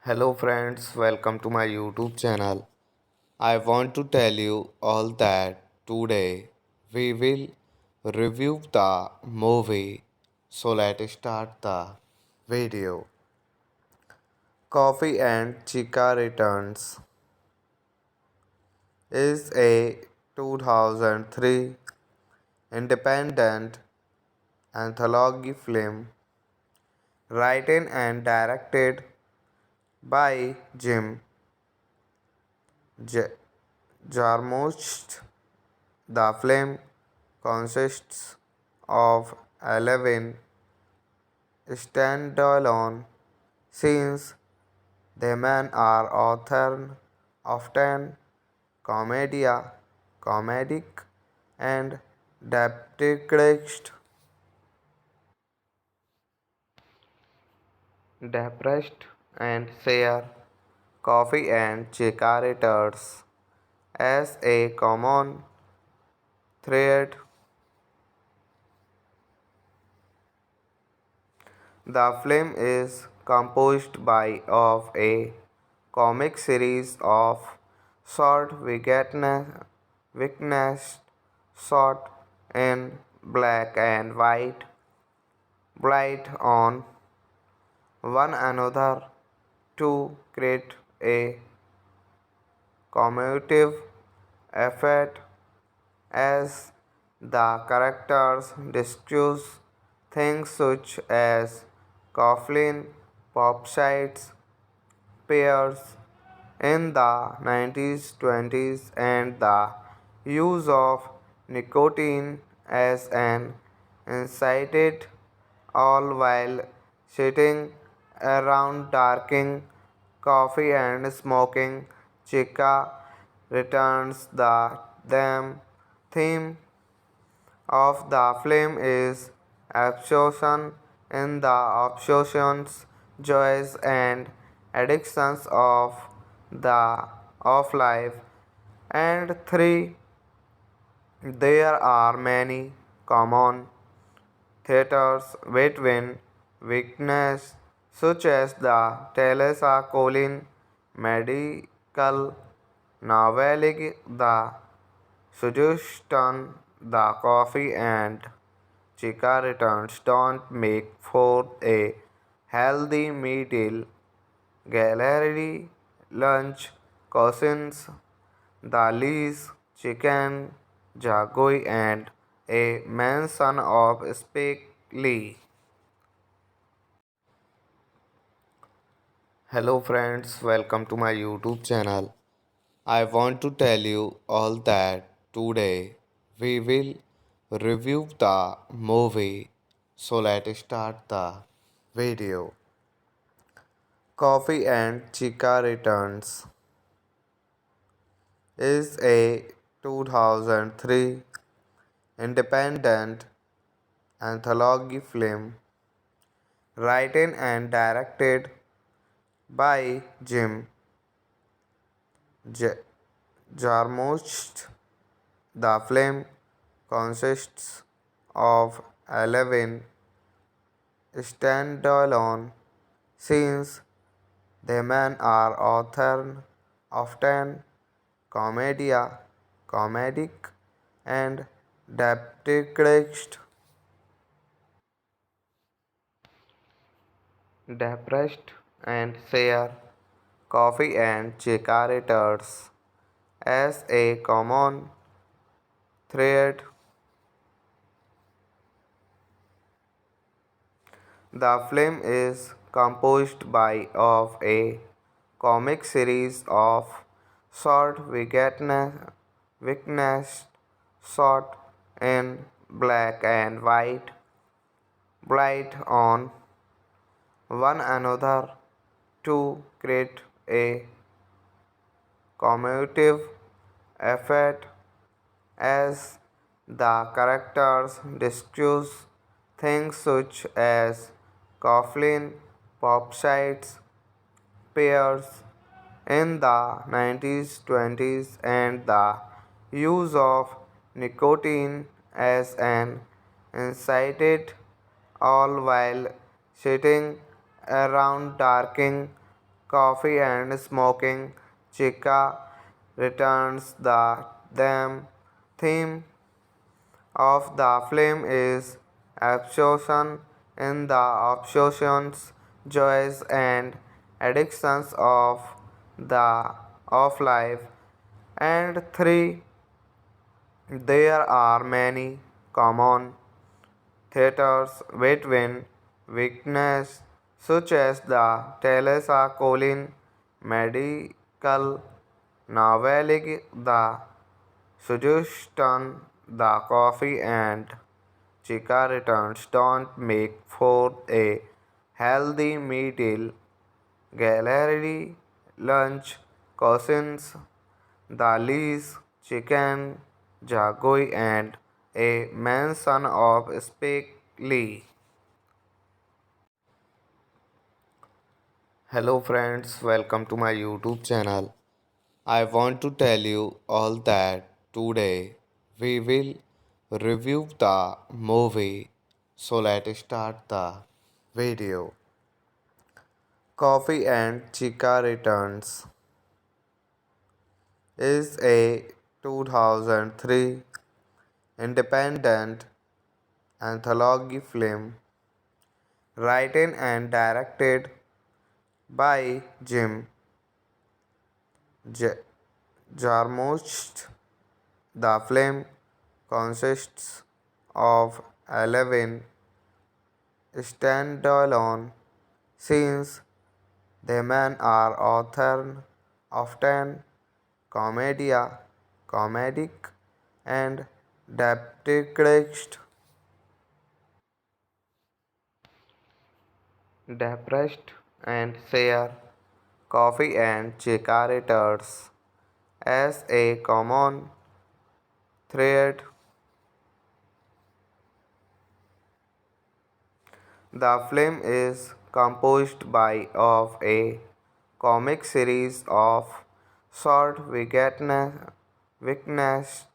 Hello friends, welcome to my YouTube channel. I want to tell you all that today we will review the movie. So let's start the video. Coffee and Chica Returns is a 2003 independent anthology film written and directed by Jim J- Jarmusch. The film consists of 11 standalone scenes. The men are often comedic, and depressed and share coffee and cigarettes as a common thread. The film is composed by of a comic series of short witness shot in black and white, bright on one another to create a commemorative effect as the characters discuss things such as coffin, pop sites, pairs in the 90s, 20s, and the use of nicotine as an incited, all while sitting around drinking coffee and smoking chica returns. The theme of the film is absorption in the obsessions, joys, and addictions the of life. And three, there are many common theaters between weakness, such as the Teresa Colin medical novelty, the suggestion the coffee and chica returns don't make for a healthy middle gallery lunch. cousins, the Lees, Chicken, Jagoi, and a manson of Spike Lee. Hello friends, welcome to my YouTube channel. I want to tell you all that today we will review the movie. So let's start the video. Coffee and Chica Returns is a 2003 independent anthology film written and directed by Jim J- Jarmusch. The film consists of 11 standalone scenes. The men are often comedic, and depressed and share coffee and cigarettes as a common thread. The film is composed by of a comic series of short witness shot in black and white, blight on one another to create a commemorative effect as the characters discuss things such as coffin, pop sites, pairs in the 90s, 20s, and the use of nicotine as an incited, all while sitting around drinking coffee and smoking chica returns. The theme of the film is absorption in the obsessions, joys, and addictions the of life. And three, there are many common theaters between weakness, such as the Teresa Colin medical novelty, the suggestion the coffee and chica returns don't make for a healthy middle gallery lunch. Cousins, the Lees, Chicken, Jagoi, and a manson of Spike Lee. Hello friends, welcome to my YouTube channel. I want to tell you all that today we will review the movie. So let's start the video. Coffee and Chica Returns is a 2003 independent anthology film written and directed by Jim J- Jarmusch. The film consists of 11 standalone scenes. The men are often comedic, and depressed and share coffee and cigarettes as a common thread. The film is composed by of a comic series of short witness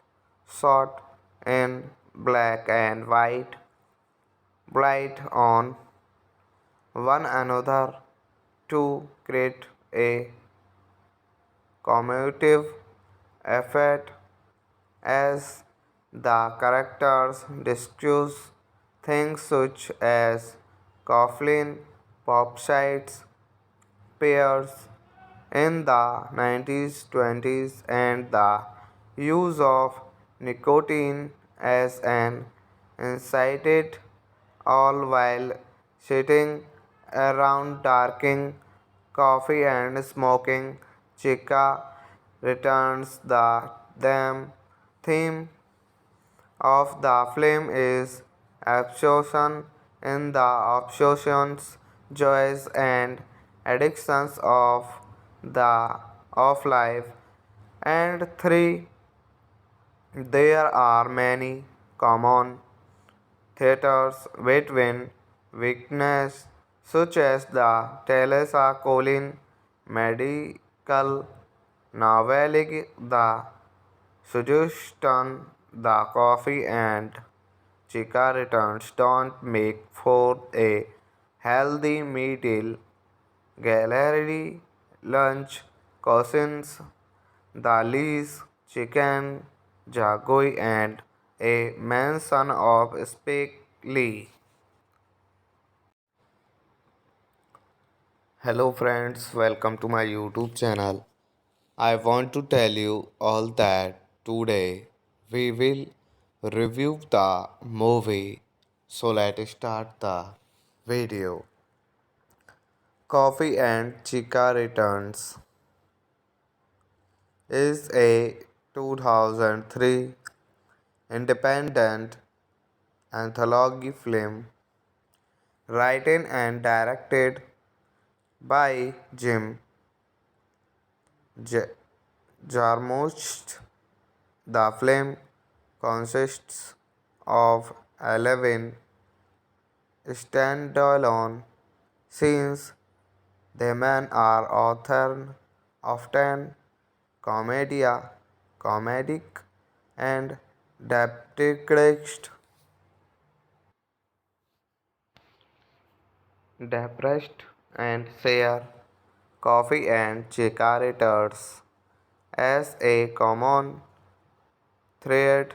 shot in black and white, blight on one another to create a commemorative effect as the characters discuss things such as coffin, pop sites, pairs in the 1920s and the use of nicotine as an incited all while sitting around drinking coffee and smoking chica returns the theme of the film is absorption in the obsessions, joys and addictions the of life. And three, there are many common theaters between weakness such as the Teresa Colin medical noveling, the suggestion, the coffee and chica returns don't make for a healthy meal. Gallery lunch cousins the Lee's chicken jagoi and a mansion of Spike Lee. Hello friends, welcome to my YouTube channel. I want to tell you all that today we will review the movie. So let's start the video. Coffee and Chica Returns is a 2003 independent anthology film written and directed by Jim J- Jarmusch. The film consists of 11 standalone scenes. The men are often comedic, and depressed and share coffee and cigarettes as a common thread.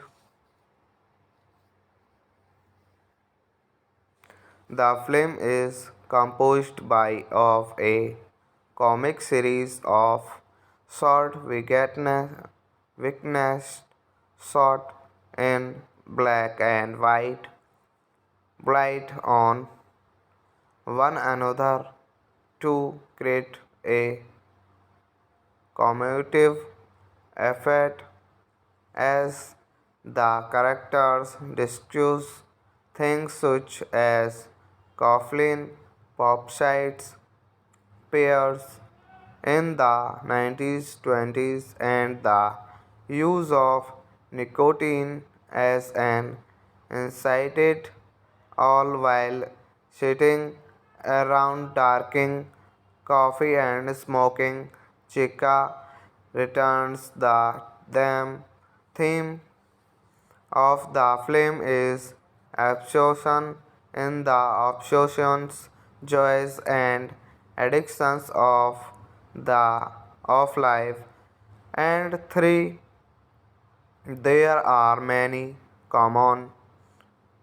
The film is composed by of a comic series of short weakness shot in black and white, bright on one another to create a commemorative effect as the characters discuss things such as coffin, pop sites, pairs in the 1920s and the use of nicotine as an incited all while sitting around drinking coffee and smoking chica returns them theme of the film is absorption in the obsessions, joys and addictions the of life. And three, there are many common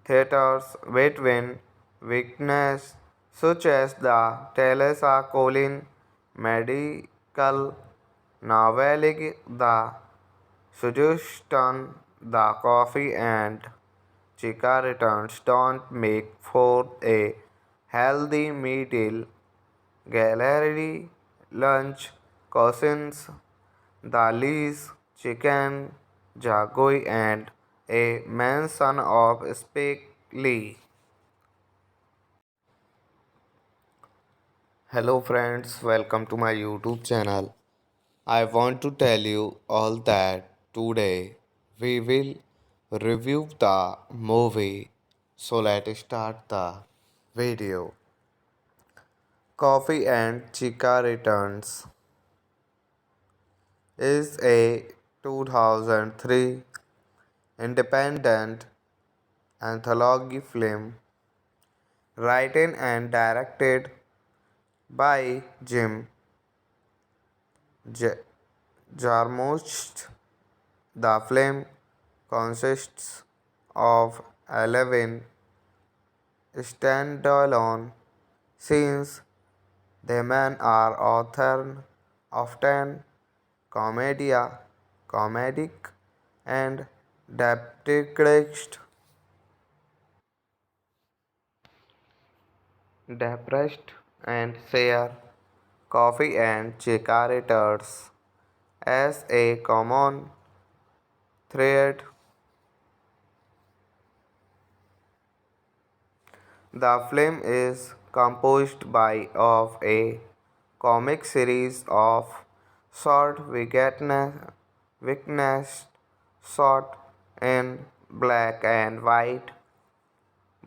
theaters between weakness such as the Teresa Colin medical noveling, the suggestion, the coffee and chica returns don't make for a healthy meal. Gallery lunch cousins the Lee's chicken jagoi and a manson of Spike Lee. Hello friends, welcome to my YouTube channel. I want to tell you all that today we will review the movie. So let's start the video. Coffee and Chica Returns is a 2003 independent anthology film written and directed by Jim J- Jarmusch. The film consists of 11 standalone scenes. The men are often commedia, comedic, and depressed, depressed and share coffee and cigarettes as a common thread. The film is composed by of a comic series of short witness shot in black and white,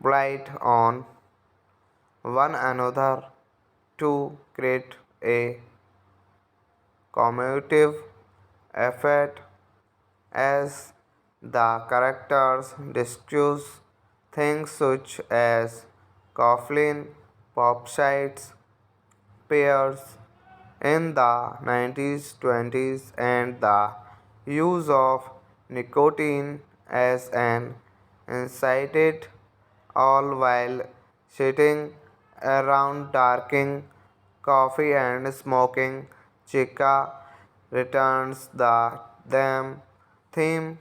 bright on one another to create a commemorative effect as the characters discuss things such as coffin, pop sites, pairs in the 90s, 20s, and the use of nicotine as an incited, all while sitting around drinking coffee and smoking chica returns the theme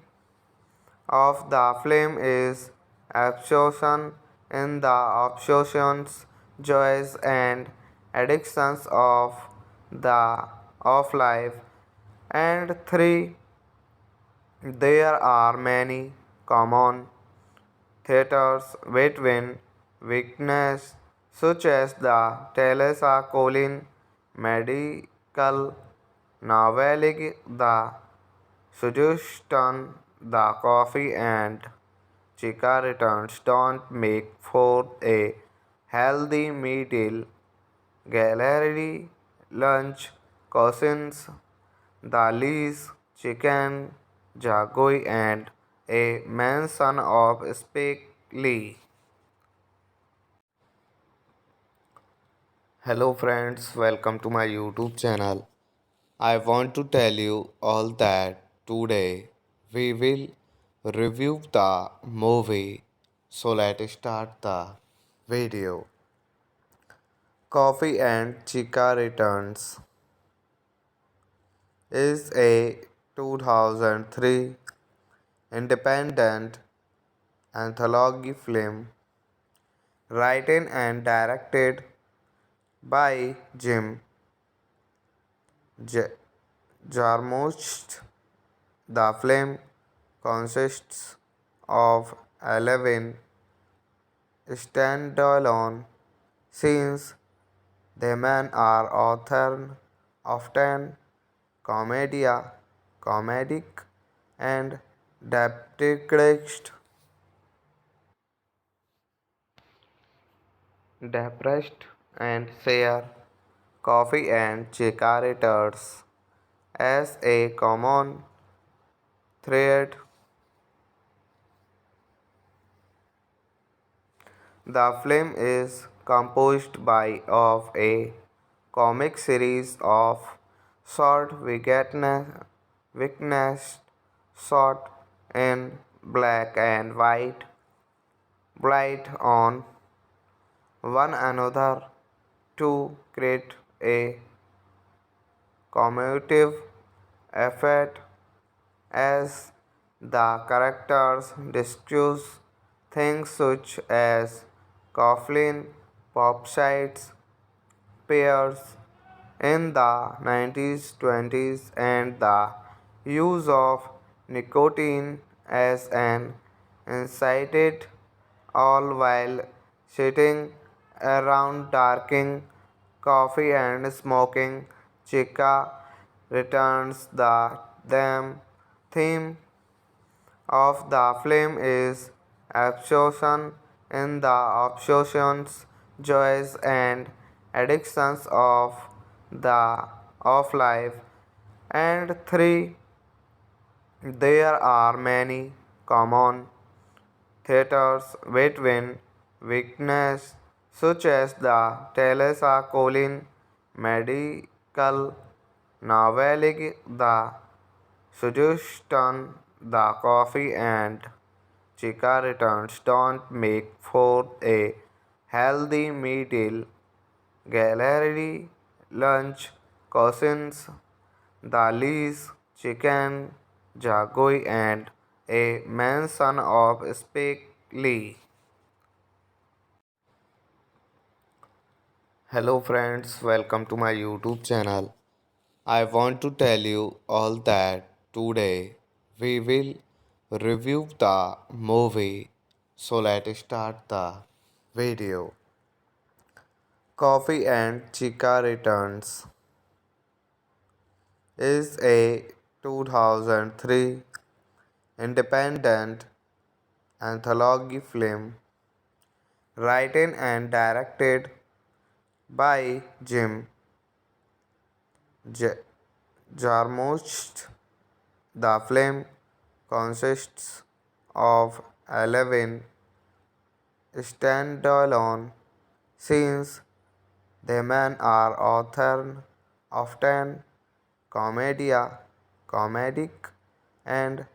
of the film is absorption in the obsessions, joys, and addictions the of life. And three, there are many common theaters between weakness, such as the Teresa Colin medical novelty, the suggestion the coffee and chica returns don't make for a healthy meal. Gallery lunch cousins, the Lee's chicken, jagoi, and a mansion of Spike Lee. Hello friends, welcome to my YouTube channel. I want to tell you all that today we will review the movie. So let's start the video. Coffee and Chica Returns is a 2003 independent anthology film written and directed by Jim J- Jarmusch. The film consists of 11 standalone scenes. The men are often commedia, comedic, and depressed, depressed and share coffee and cigarettes as a common thread. The film is composed by of a comic series of short witness shot in black and white, bright on one another to create a commemorative effect as the characters discuss things such as coffin, pop sites, pairs in the 90s, 20s, and the use of nicotine as an incited, all while sitting around drinking coffee and smoking chica returns the theme of the film is absorption in the obsessions, joys, and addictions the of life. And three, there are many common theaters between weakness, such as the Teresa Colin medical novelty, the suggestion the coffee and chica returns don't make for a healthy meal. Gallery lunch cousins, the Lees, Chicken, Jagoi, and a manson of Spike Lee. Hello friends, welcome to my YouTube channel. I want to tell you all that today we will review the movie. So let's start the video. Coffee and Chica Returns is a 2003 independent anthology film written and directed by Jim J- Jarmusch. The film consists of 11 standalone scenes. The men are often comedic, and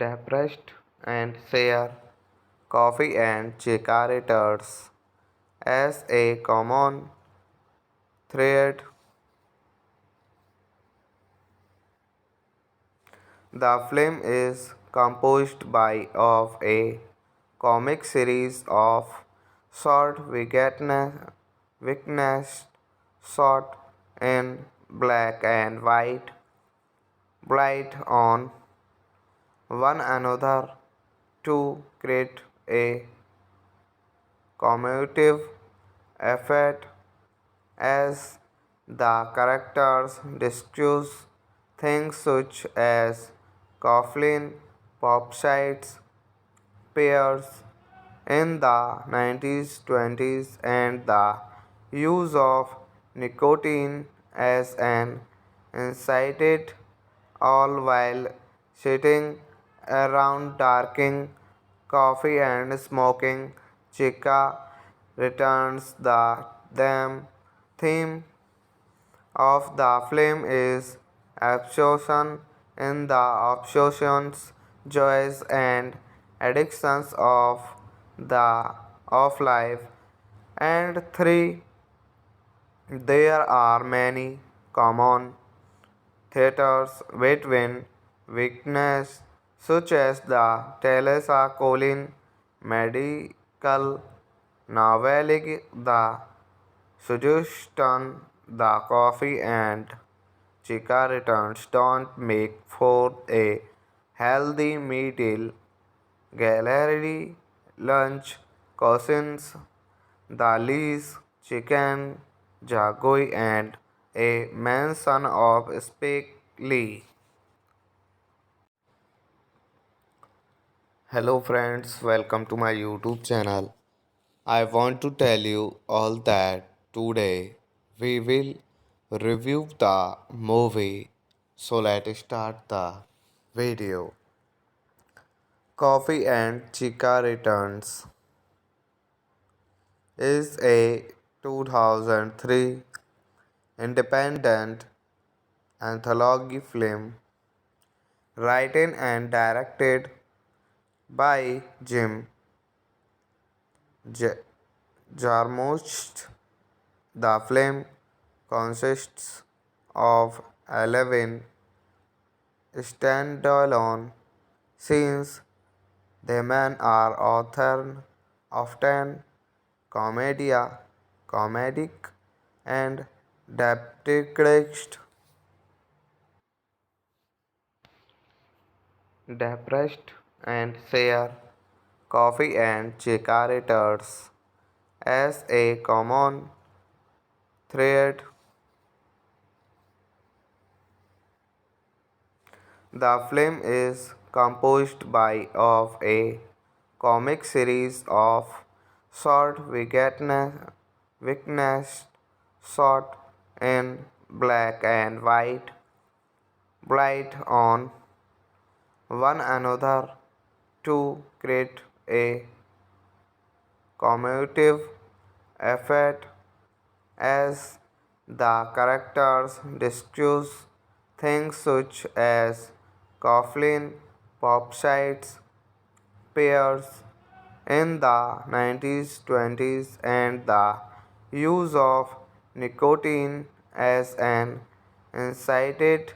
depressed and share coffee and cigarettes as a common thread. The film is composed by of a comic series of short witness shot in black and white, blight on one another to create a commemorative effect as the characters discuss things such as coffin, pop sites, pairs in the 90s, 20s, and the use of nicotine as an incited, all while sitting around drinking coffee and smoking chica returns. The theme of the film is absorption in the obsessions, joys, and addictions of life. And three, there are many common theaters between weakness such as the Teresa Colin medical novelty, the suggestion, the coffee and chica returns don't make for a healthy middle gallery lunch. Cousins, the Lees, Chicken, Jagoi, and a manson of Spike Lee. Hello friends, welcome to my YouTube channel. I want to tell you all that today we will review the movie. So let's start the video. Coffee and Chica Returns is a 2003 independent anthology film written and directed by Jim J- Jarmusch. The film consists of 11 standalone scenes. The men are often comedic, and depressed and share coffee and cigarettes as a common thread. The film is composed by of a comic series of short witness shot in black and white, blight on one another to create a commemorative effect as the characters discuss things such as coffin, pop sites, pairs in the 1920s and the use of nicotine as an incited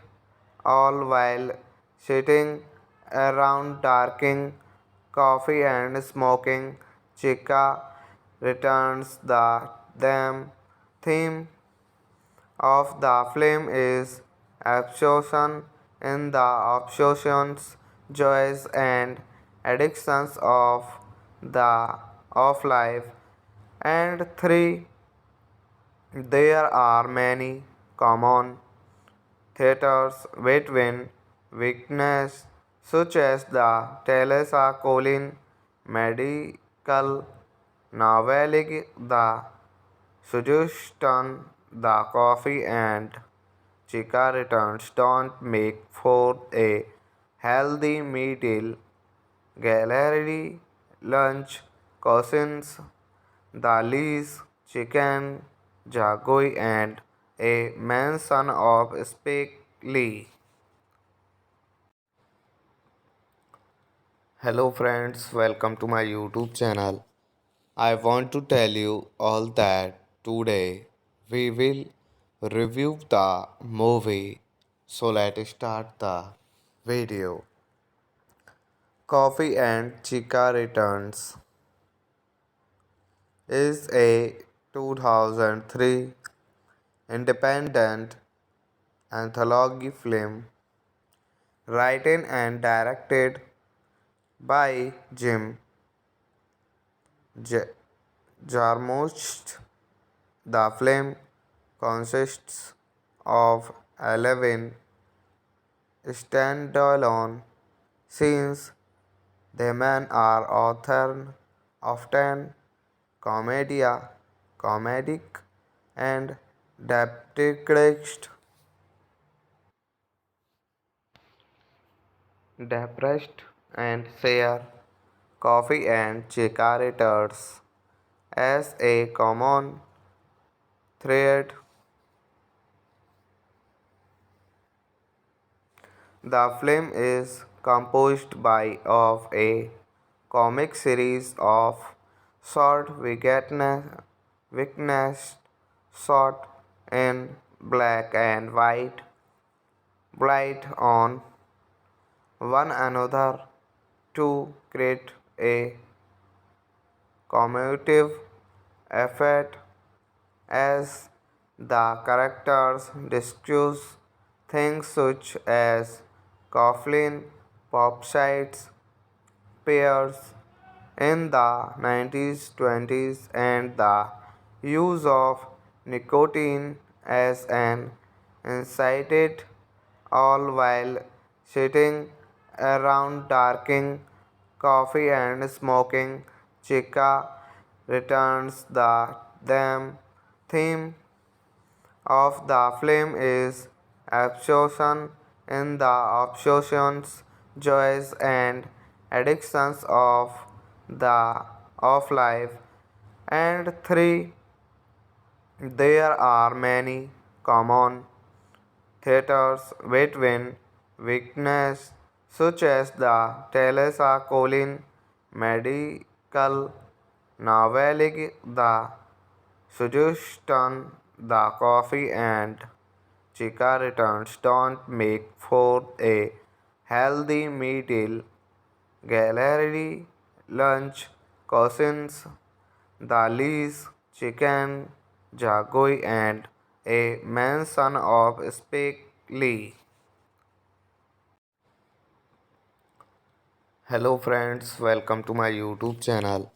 all while sitting around drinking coffee and smoking chica returns the theme of the film is absorption in the obsessions, joys and addictions the of life. And three, there are many common theaters between weakness such as the Teresa Colin medical noveling, the suggestion, the coffee and chica returns don't make for a healthy meal. Gallery lunch cousins the Lee's chicken jagoi and a manson of Spike Lee. Hello friends, welcome to my YouTube channel. I want to tell you all that today we will review the movie. So let's start the video. Coffee and Chica Returns is a 2003 independent anthology film written and directed by Jim J- Jarmusch. The film consists of 11 standalone scenes. The men are often comedic, and depressed and share coffee and cigarettes as a common thread. The film is composed by of a comic series of short weakness shot in black and white, bright on one another to create a commemorative effect as the characters discuss things such as coffin, pop-sites, pairs in the 1920s and the use of nicotine as an incited all while sitting around drinking coffee and smoking chica returns them theme of the film is absorption in the obsessions, joys and addictions the of life. And three, there are many common theaters between weakness such as the Teresa Colin medical noveling, the suggestion, the coffee and chica returns don't make for a healthy meal. Gallery lunch cousins the Lee's chicken jagoi and a manson of Spike Lee. Hello friends, welcome to my YouTube channel.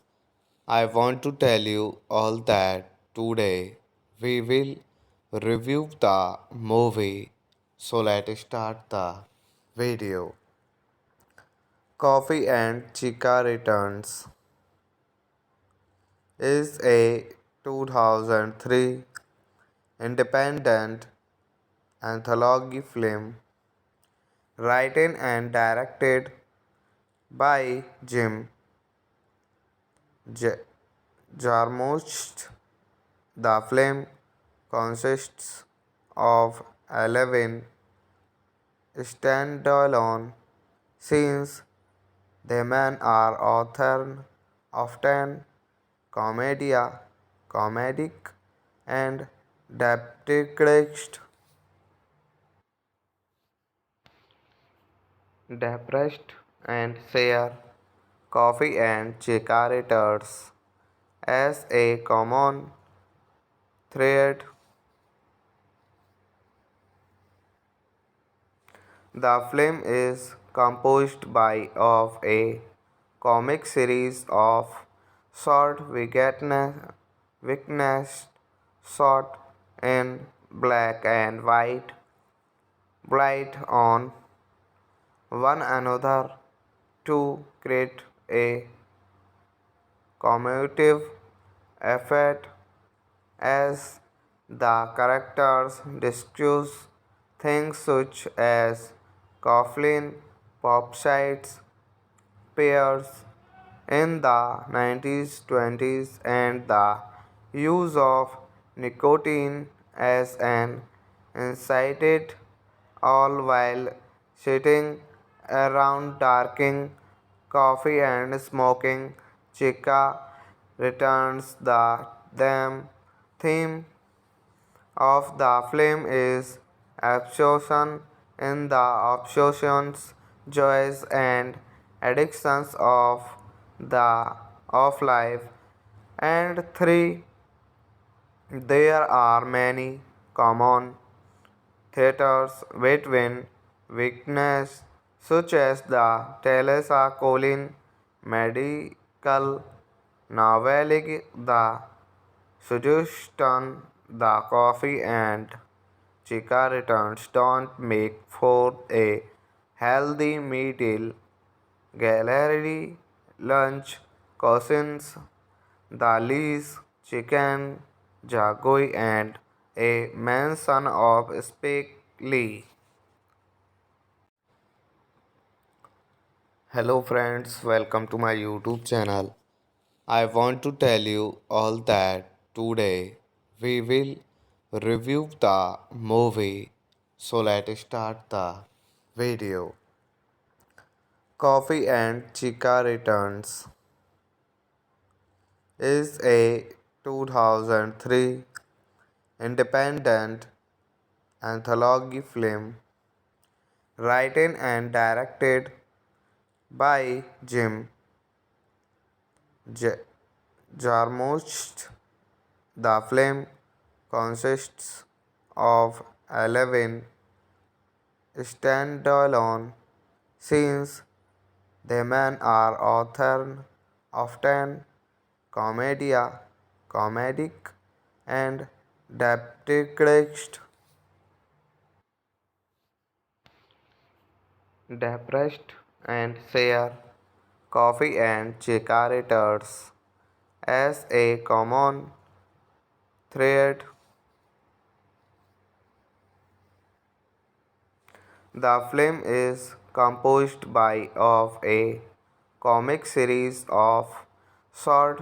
I want to tell you all that today we will review the movie. So let's start the video. Coffee and Chica Returns is a 2003 independent anthology film written and directed by Jim J- Jarmusch. The film consists of 11 standalone scenes. The men are often commedia, comedic, and depressed, depressed and share coffee and cigarettes as a common thread. The film is composed by of a comic series of short witness shot in black and white, bright on one another to create a commemorative effect as the characters discuss things such as coffin, pop sites, pairs in the 90s, 20s, and the use of nicotine as an incited, all while sitting around drinking coffee and smoking chica returns the theme of the film is absorption in the obsessions, joys, and addictions the of life. And three, there are many common theaters between weakness, such as the Teresa Colin medical novelty, the suggestion the coffee and chica returns don't make for a healthy meal. Gallery lunch cousins, the Lee's chicken, jagoi, and a mansion of Spike Lee. Hello friends, welcome to my YouTube channel. I want to tell you all that today we will review the movie. So let's start the video. Coffee and Chica Returns is a 2003 independent anthology film written and directed by Jim J- Jarmusch. The film consists of 11 standalone scenes. The men are often commedia, comedic, and depressed, depressed and share coffee and cigarettes as a common thread. The film is composed by of a comic series of short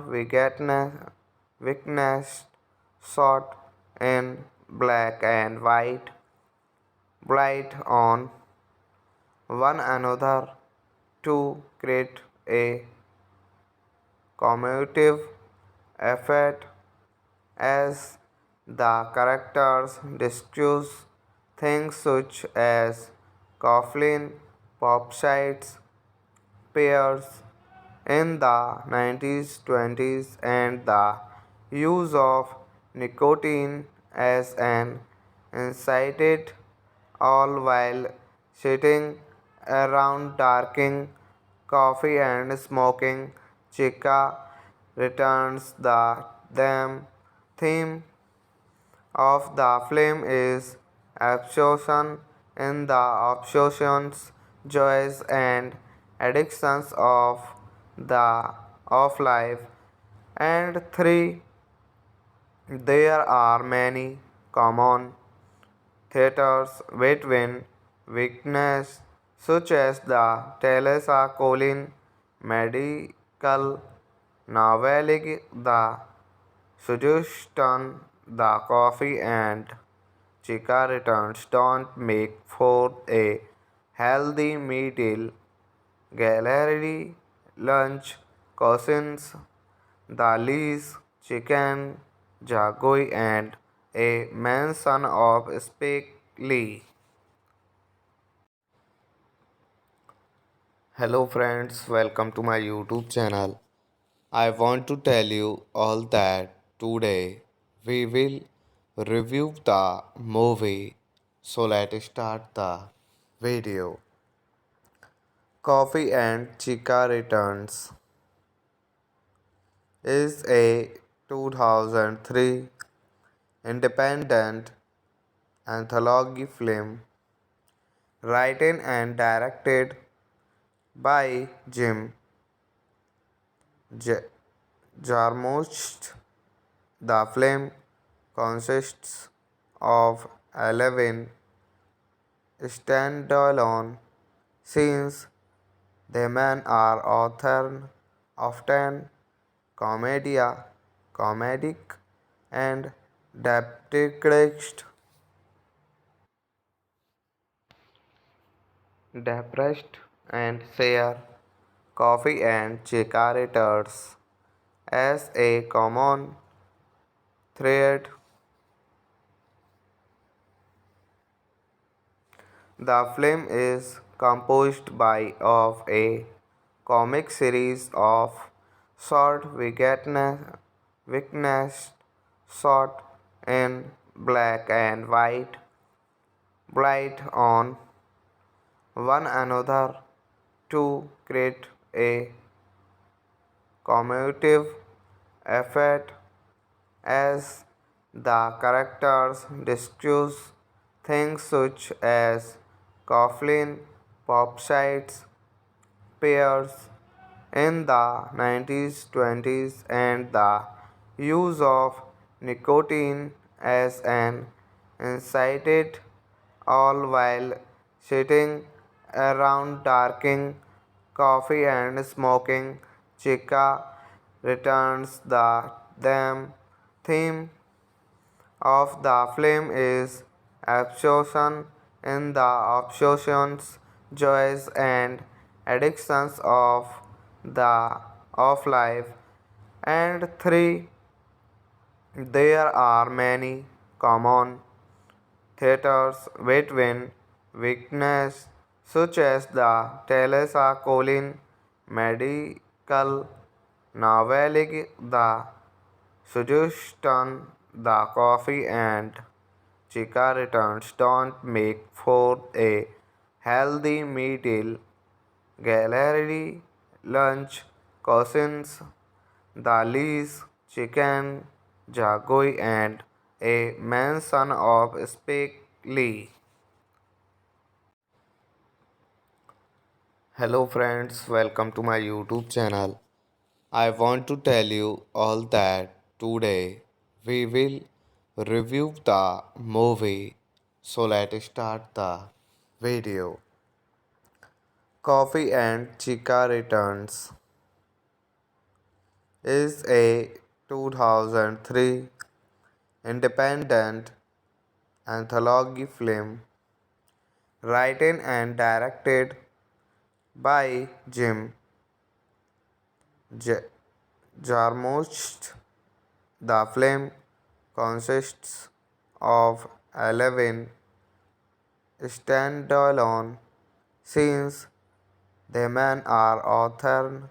witness shot in black and white, bright on one another to create a commemorative effect as the characters discuss things such as coffin, pop sites, pairs in the 90s, 20s, and the use of nicotine as an incited, all while sitting around drinking coffee and smoking chica returns theme of the film is absorption in the obsessions, joys, and addictions the of life. And three, there are many common theaters between weakness, such as the Teresa Colin medical novelty, the suggestion the coffee and chica returns don't make for a healthy meal. Gallery lunch cousins, the Lees, Chicken, Jagoi, and a manson of Spike Lee. Hello friends, welcome to my YouTube channel. I want to tell you all that today we will review the movie. So let's start the video. Coffee and Chica Returns is a 2003 independent anthology film written and directed by Jim J- Jarmusch. The film consists of 11 standalone scenes. The men are often comedic, and depressed and share coffee and cigarettes as a common thread. The film is composed by of a comic series of short witness shot in black and white, bright on one another to create a commemorative effect as the characters discuss things such as coffin, pop sites, pairs in the 90s, 20s, and the use of nicotine as an incited, all while sitting around drinking coffee and smoking chica returns. The theme of the film is absorption in the obsessions, joys, and addictions the of life. And three, there are many common theaters between weakness such as the Teresa Colin medical novelty, the suggestion the coffee and chica returns don't make for a healthy middle gallery lunch cousins, the Lee's chicken, Jagoi, and a manson of Spike Lee. Hello friends, welcome to my YouTube channel. I want to tell you all that today we will review the movie. So let's start the video. Coffee and Chica Returns is a 2003 independent anthology film written and directed by Jim J- Jarmusch. The film consists of 11 standalone scenes. The men are often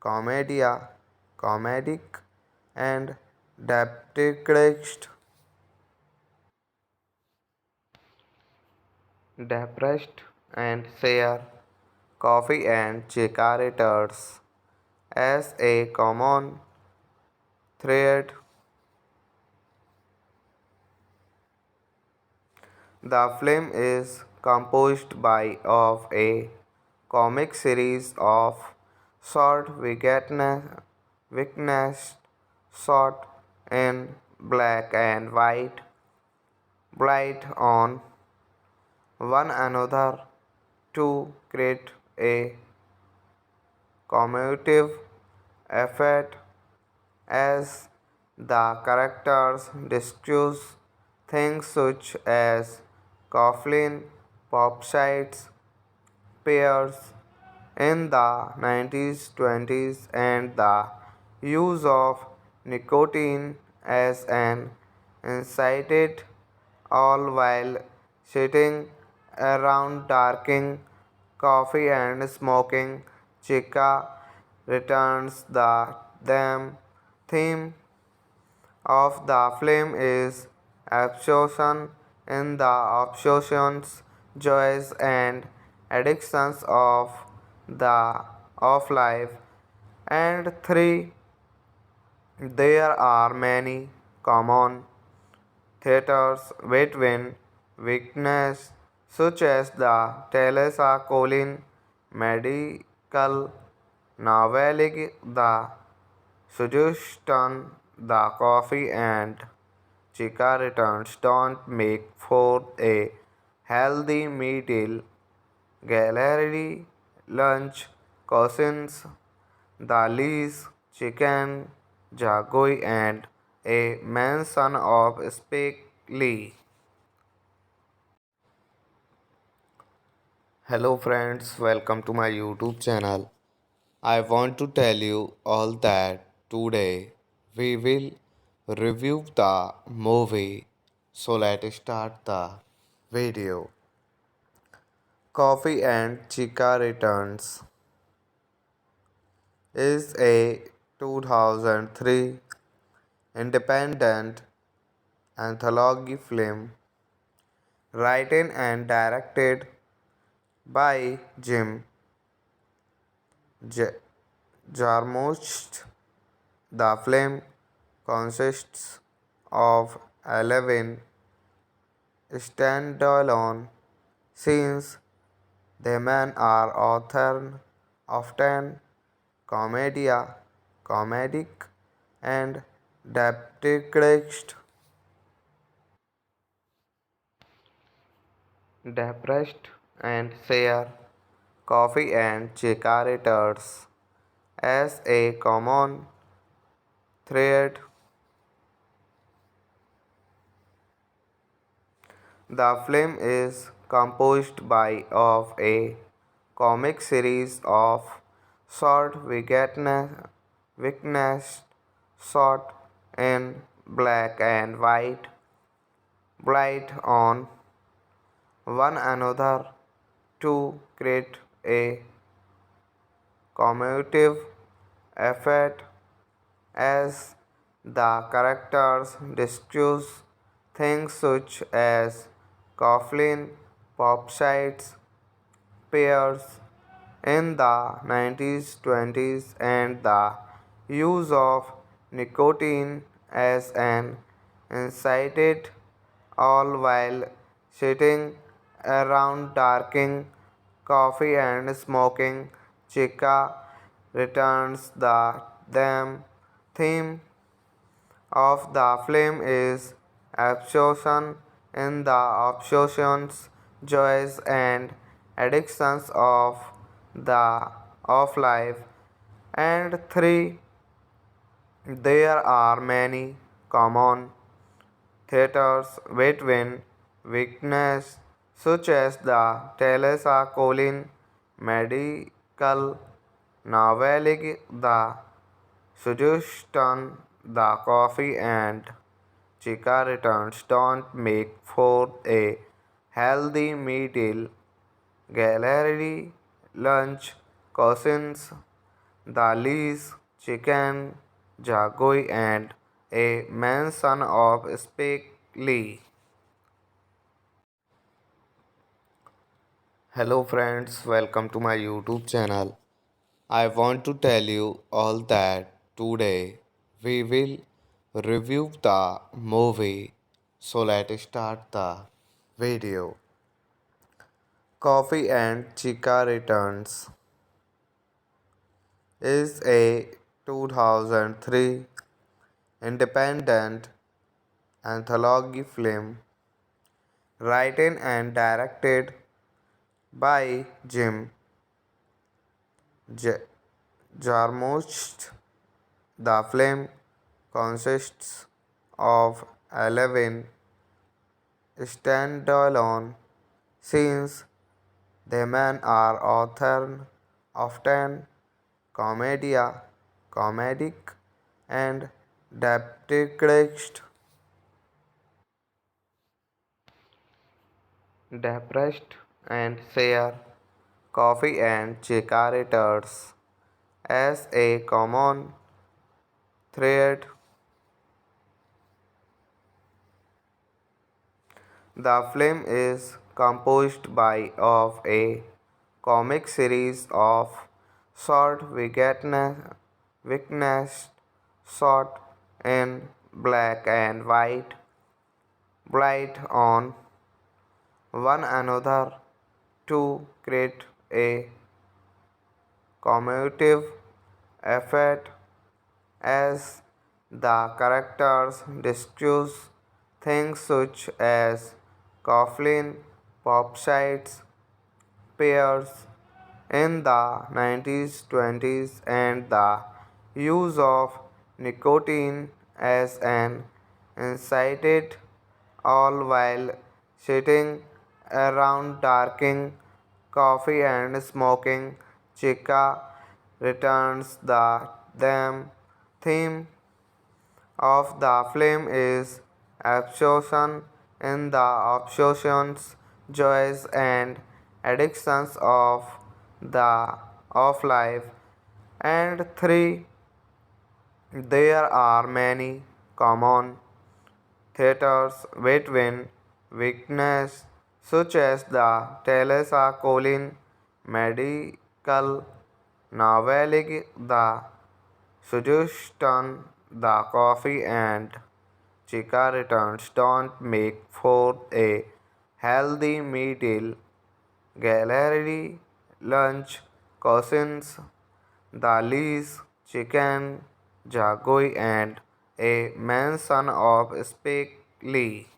comedic, and depressed and share coffee and cigarettes as a common thread. The film is composed by of a comic series of short witness shot in black and white, bright on one another to create a commemorative effect as the characters discuss things such as coffin, pop sites, pairs in the 1920s and the use of nicotine as an incited all while sitting around drinking coffee and smoking chica returns the theme of the film is absorption in the obsessions, joys and addictions the of life. And three, there are many common theaters between weakness such as the Teresa Colin medical noveling, the suggestion, the coffee and chica returns don't make for a healthy meal. Gallery lunch cousins the Lee's chicken jagoi and a mansion of Spike Lee. Hello friends, welcome to my YouTube channel. I want to tell you all that today we will review the movie. So let's start the video. Coffee and Chica Returns is a 2003 independent anthology film written and directed by Jim J- Jarmusch. The film consists of 11 standalone scenes. The men are often comedic, and depressed and share coffee and cigarettes as a common thread. The film is composed by of a comic series of short weakness shot in black and white, bright on one another to create a commemorative effect as the characters discuss things such as Coughlin, pop-sites, pairs in the 1920s and the use of nicotine as an incited all while sitting around drinking coffee and smoking chica returns them theme of the film is absorption in the obsessions, joys and addictions the of life. And three, there are many common theaters between weakness such as the Teresa Colin medical noveling, the suggestion, the coffee and chica returns don't make for a healthy meal. Gallery lunch cousins the Lee's chicken jagoi and a manson of Spike Lee. Hello friends, welcome to my YouTube channel. I want to tell you all that today we will review the movie. So let's start the video. Coffee and Chica Returns is a 2003 independent anthology film written and directed by Jim J- Jarmusch. The film consists of 11 standalone scenes. The men are often commedia, comedic, and depressed, depressed and share coffee and cigarettes as a common thread. The film is composed by of a comic series of short witness shot in black and white, bright on one another to create a commemorative effect as the characters discuss things such as coffin, pop-sites, pairs in the 90s, 20s, and the use of nicotine as an incited, all while sitting around drinking coffee and smoking chica returns the theme of the film is absorption in the obsessions, joys, and addictions of life. And three, there are many common theaters between weakness, such as the Teresa Colin medical novelty, the suggestion the coffee and chica returns don't make for a healthy meal. Gallery lunch cousins, the Lee's chicken, jagoi, and a mansion of Spike Lee.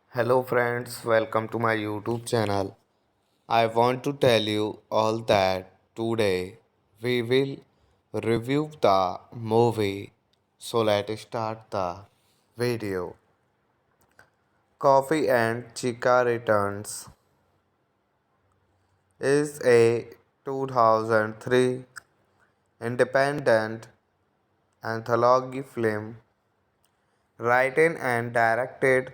Hello friends, welcome to my YouTube channel. I want to tell you all that today we will review the movie. So let's start the video. Coffee and Chica Returns is a 2003 independent anthology film written and directed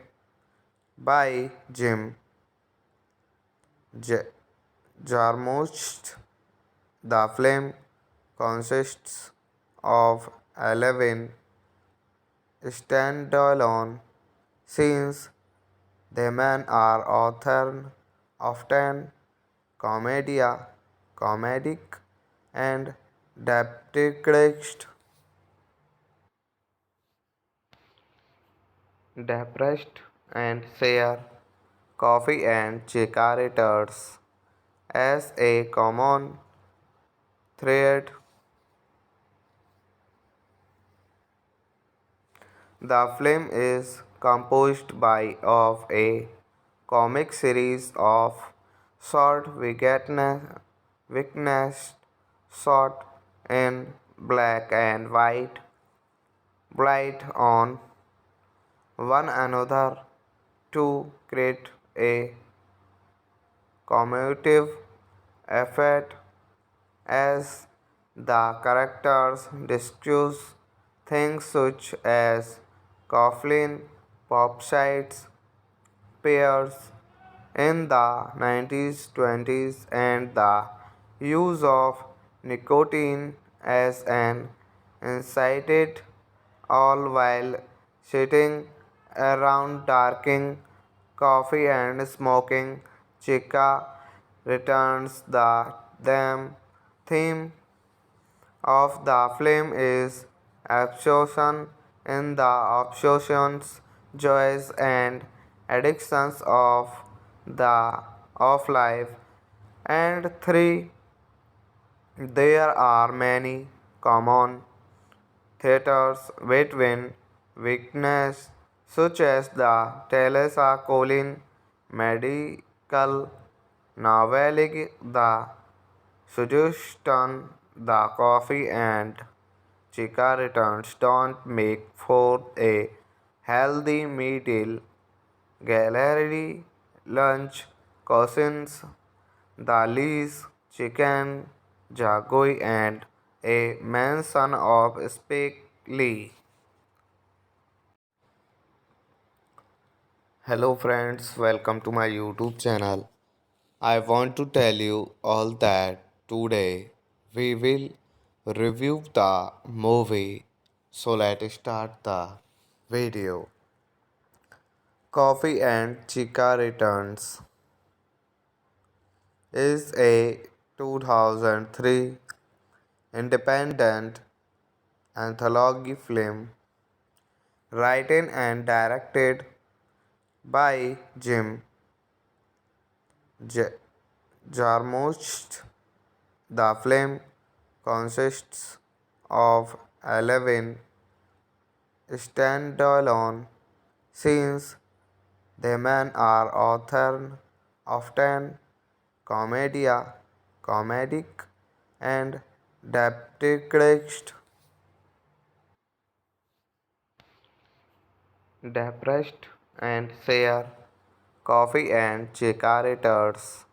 by Jim J- Jarmusch. The film consists of 11 standalone scenes. The men are often commedia, comedic, and depressed, depressed and share coffee and cigarettes as a common thread. The film is composed by of a comic series of short witness shot in black and white, bright on one another to create a commemorative effect as the characters discuss things such as coffin, pop sites, pairs in the 90s, 20s, and the use of nicotine as an incited, all while sitting around drinking coffee and smoking chica returns the theme of the film is absorption in the obsessions, joys, and addictions of life. And three, there are many common theaters between weakness, such as the Teresa Colin medical novelty, the suggestion the coffee and chica returns don't make for a healthy meal. Gallery lunch cousins, the Lees, Chicken, Jagoi, and a manson of Spike Lee. Hello friends, welcome to my YouTube channel. I want to tell you all that today we will review the movie. So let's start the video. Coffee and Chica Returns is a 2003 independent anthology film written and directed by Jim J- Jarmusch. The film consists of 11 standalone scenes. The men are often comedic, and depressed and share coffee and cigarettes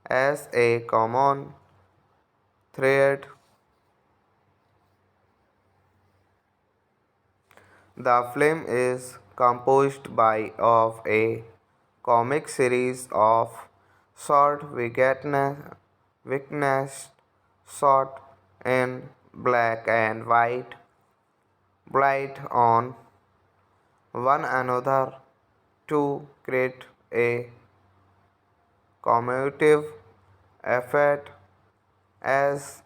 as a common thread. The film is composed by of a comic series of short witness shot in black and white, blight on one another to create a commemorative effect as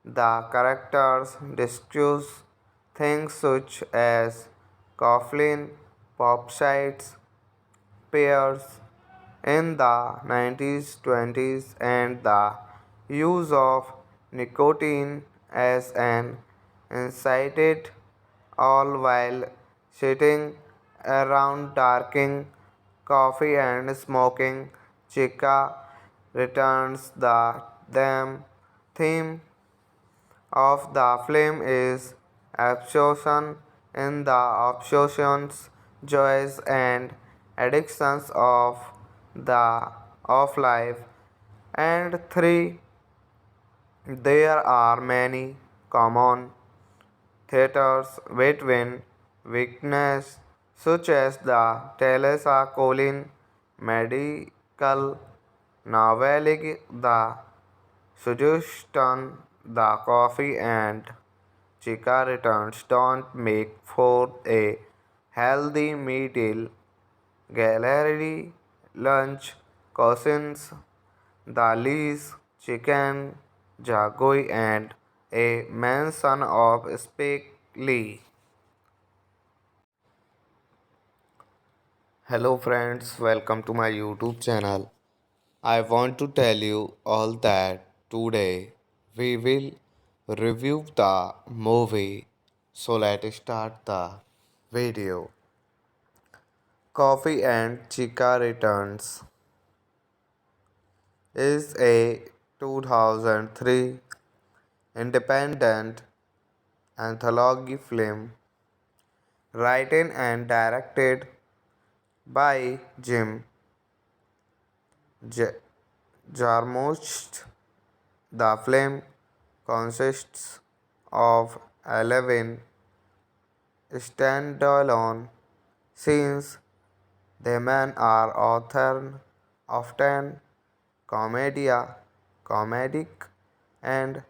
the characters discuss things such as coffin, pop sites, pairs in the 90s, 20s, and the use of nicotine as an incited, all while sitting around drinking coffee and smoking chica returns. The theme of the film is absorption in the obsessions, joys, and addictions of life. And three, there are many common theaters between weakness, such as the Teresa Colin medical novelty, the suggestion the coffee and chica returns don't make for a healthy middle gallery lunch. Cousins, the Lees, Chicken, Jagoi, and a manson of Spike Lee. Hello friends, welcome to my YouTube channel. I want to tell you all that today we will review the movie. So let's start the video. Coffee and Chica Returns is a 2003 independent anthology film written and directed by Jim J- Jarmusch. The film consists of 11 standalone scenes. The men are often comedic, and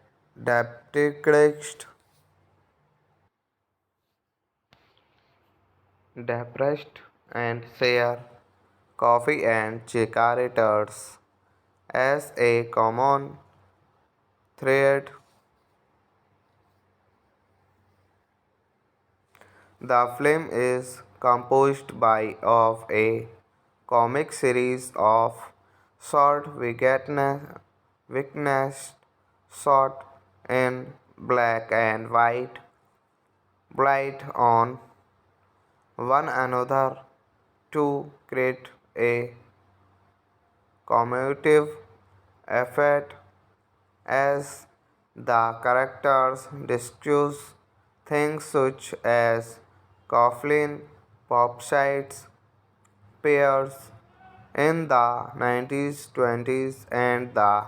depressed and share coffee and cigarettes as a common thread. The film is composed by of a comic series of short witness shot in black and white, blight on one another to create a commemorative effect as the characters discuss things such as coffin, pop sites, pairs in the 1920s and the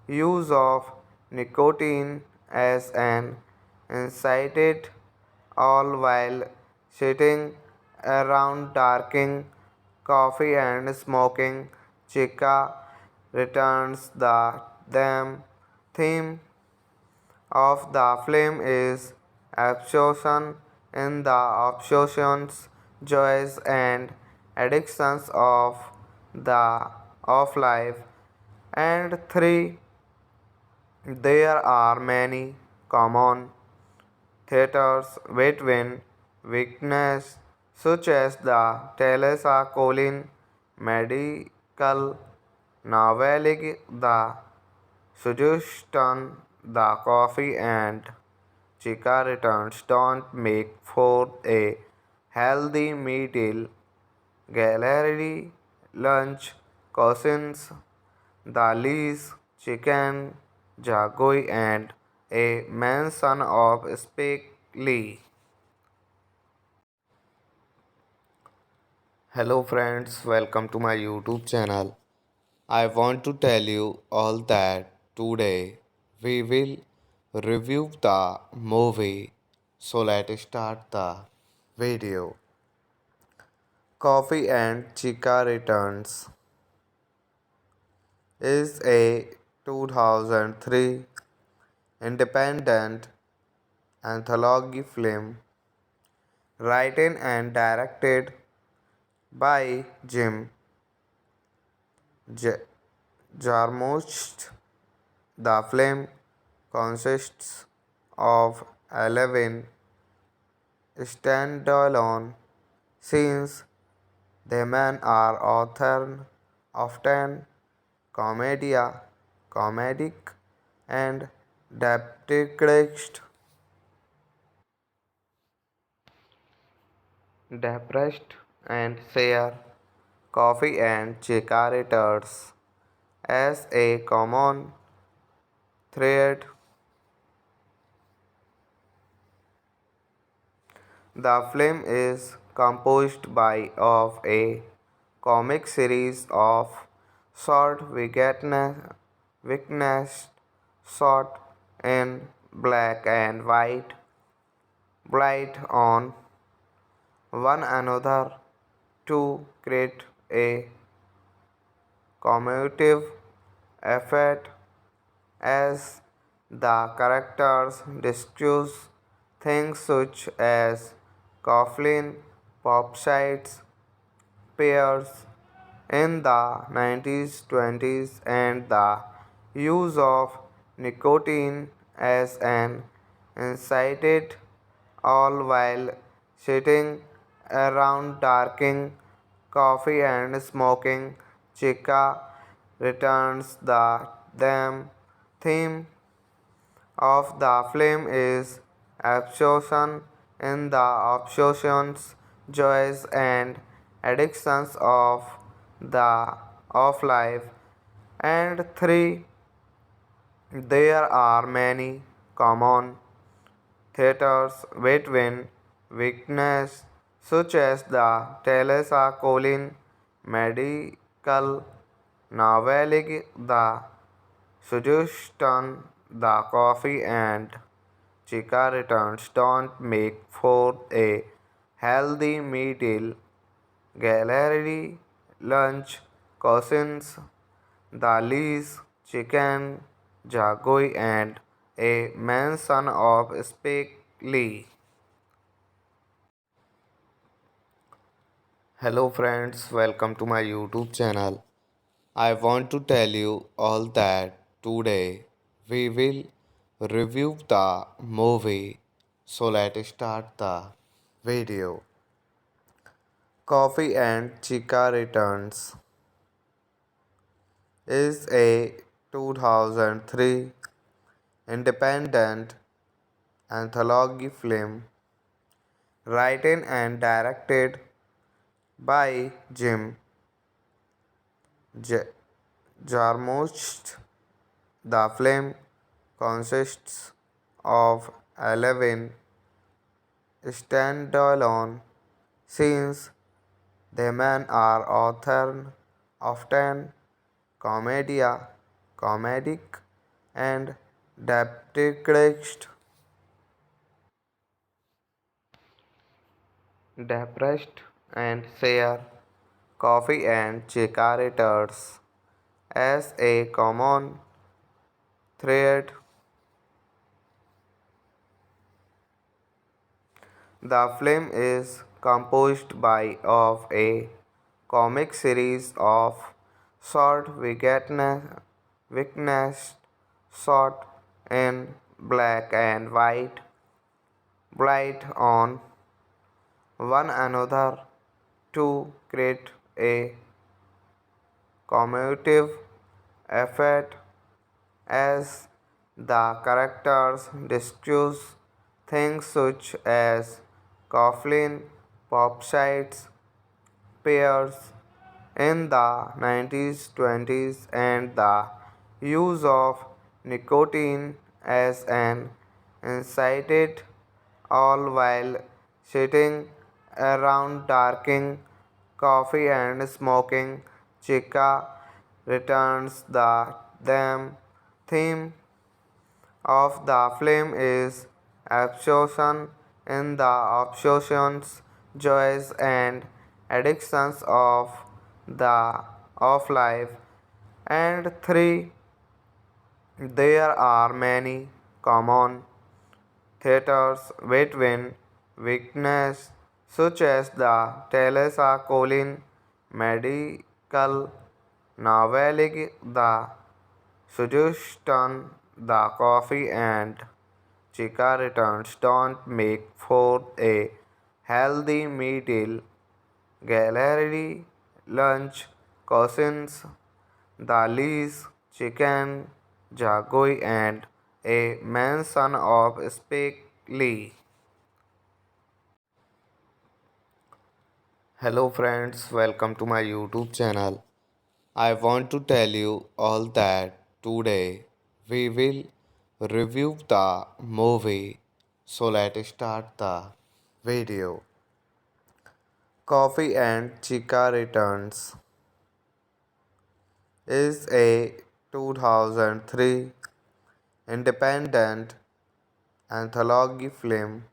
use of nicotine as an incited all while sitting around drinking coffee and smoking chica returns the theme of the film is absorption in the obsessions, joys and addictions the of life. And three, there are many common theaters between weakness such as the Teresa Colin medical noveling, the suggestion, the coffee and chica returns don't make for a healthy meal. Gallery lunch cousins, the Lee's chicken, Jagoi and a mansion of Spike Lee. Hello friends, welcome to my YouTube channel. I want to tell you all that today we will review the movie. So let's start the video. Coffee and Chica Returns is a 2003 independent anthology film written and directed by Jim J- Jarmusch. The film consists of 11 standalone scenes. The men are often comedic, and depressed and share coffee and cigarettes as a common thread. The film is composed by of a comic series of short weakness shot in black and white, bright on one another to create a commemorative effect as the characters discuss things such as coffin, pop-sites, pairs in the 1920s and the use of nicotine as an incited all while sitting around drinking coffee and smoking chica returns them theme of the film is absorption in the obsessions, joys and addictions the of life. And three, there are many common theaters between weakness such as the Teresa Colin medical noveling, the suggestion, the coffee and chica returns don't make for a healthy meal. Gallery lunch cousins, the Lee's chicken, Jagoi and a manson of Spike Lee. Hello friends, welcome to my YouTube channel. I want to tell you all that today we will review the movie. So let's start the video. Coffee and Chica Returns is a 2003 independent anthology film written and directed by Jim J- Jarmusch. The film consists of 11 standalone scenes. The men are often commedia, comedic, and depressed, depressed and share coffee and cigarettes as a common thread. The film is composed by of a comic series of short witness shot in black and white, bright on one another to create a commemorative effect as the characters discuss things such as coffin, pop sites, pairs in the 90s, 20s, and the use of nicotine as an incited, all while sitting around drinking coffee and smoking chica returns the theme of the film is absorption in the obsessions, joys, and addictions the of life. And three, there are many common theaters between weakness, such as the Teresa Colin medical novelty, the suggestion the coffee and chica returns don't make for a healthy meal. Gallery lunch cousins, the Lee's chicken, jagoi, and a mansion of Spike Lee. Hello friends, welcome to my YouTube channel. I want to tell you all that today we will review the movie. So let's start the video. Coffee and Chica Returns is a 2003 independent anthology film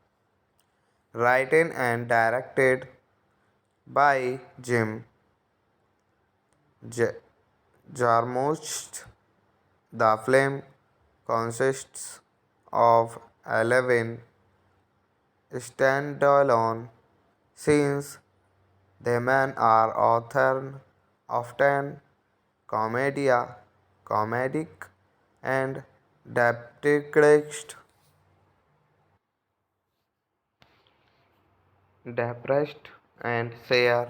written and directed by Jim J- Jarmusch. The film consists of 11 standalone scenes. The men are often commedia, comedic, and depressed, depressed and share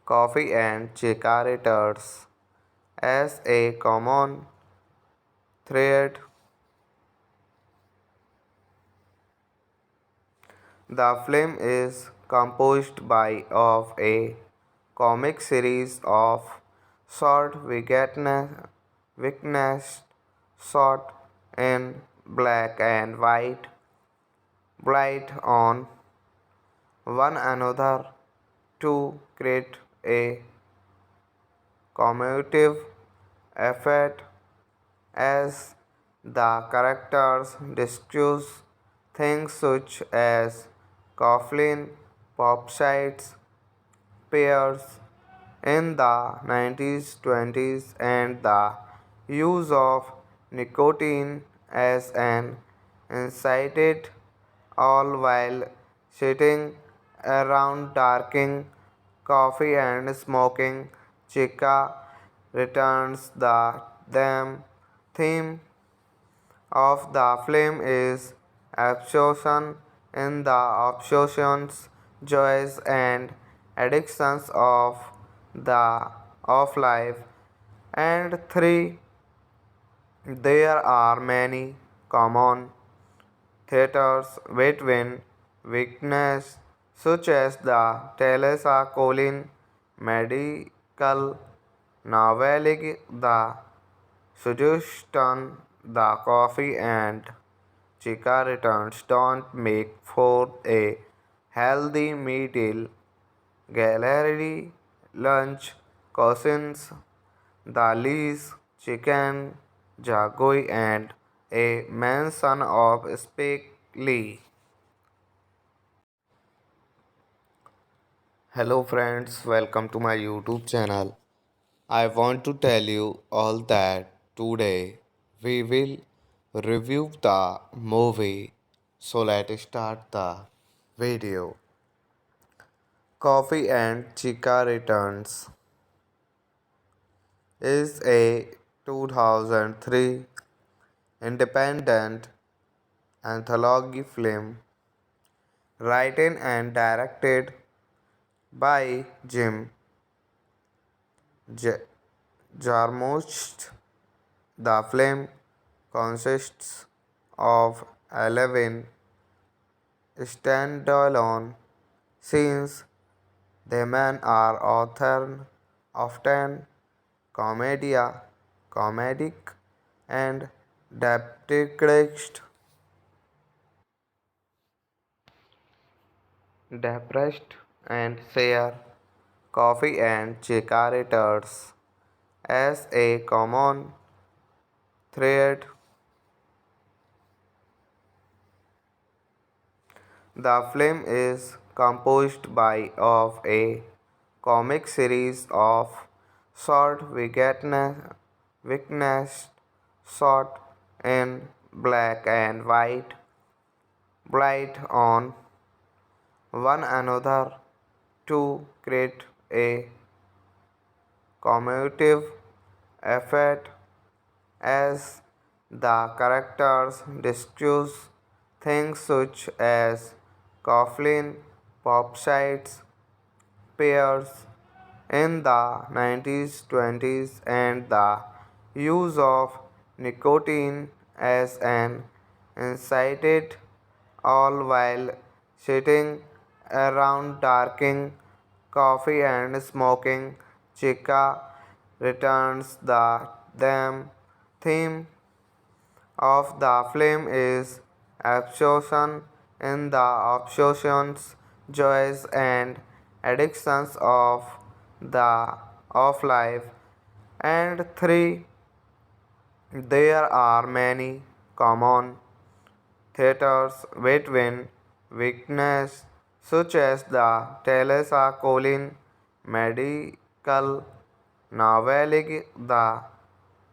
coffee and cigarettes as a common thread. The film is composed by of a comic series of short witness shot in black and white, bright on one another to create a commemorative effect as the characters discuss things such as coffin, pop sites, pairs in the 90s, 20s, and the use of nicotine as an incited, all while sitting around drinking coffee and smoking chica returns theme of the film is absorption in the obsessions, joys, and addictions the of life. And three, there are many common theaters between weakness, such as the Teresa Colin medical novelty, the suggestion the coffee and chica returns don't make for a healthy meal. Gallery lunch cousins, the Lees, Chicken, Jagoi, and a manson of Spike Lee. Hello friends, welcome to my YouTube channel. I want to tell you all that today we will review the movie. So let's start the video. Coffee and Chica Returns is a 2003 independent anthology film written and directed by Jim J- Jarmusch. The film consists of 11 standalone scenes. The men are often comedic, and depressed and share coffee and cigarettes as a common thread. The film is composed by of a comic series of short witness shot in black and white, bright on one another to create a commemorative effect as the characters discuss things such as coffin, pop sites, pairs in the 90s, 20s, and the use of nicotine as an incited, all while sitting around drinking coffee and smoking chica returns. The theme of the film is absorption in the obsessions, joys, and addictions of life. And three, there are many common theaters between weakness, such as the Teresa Colin medical novelty, the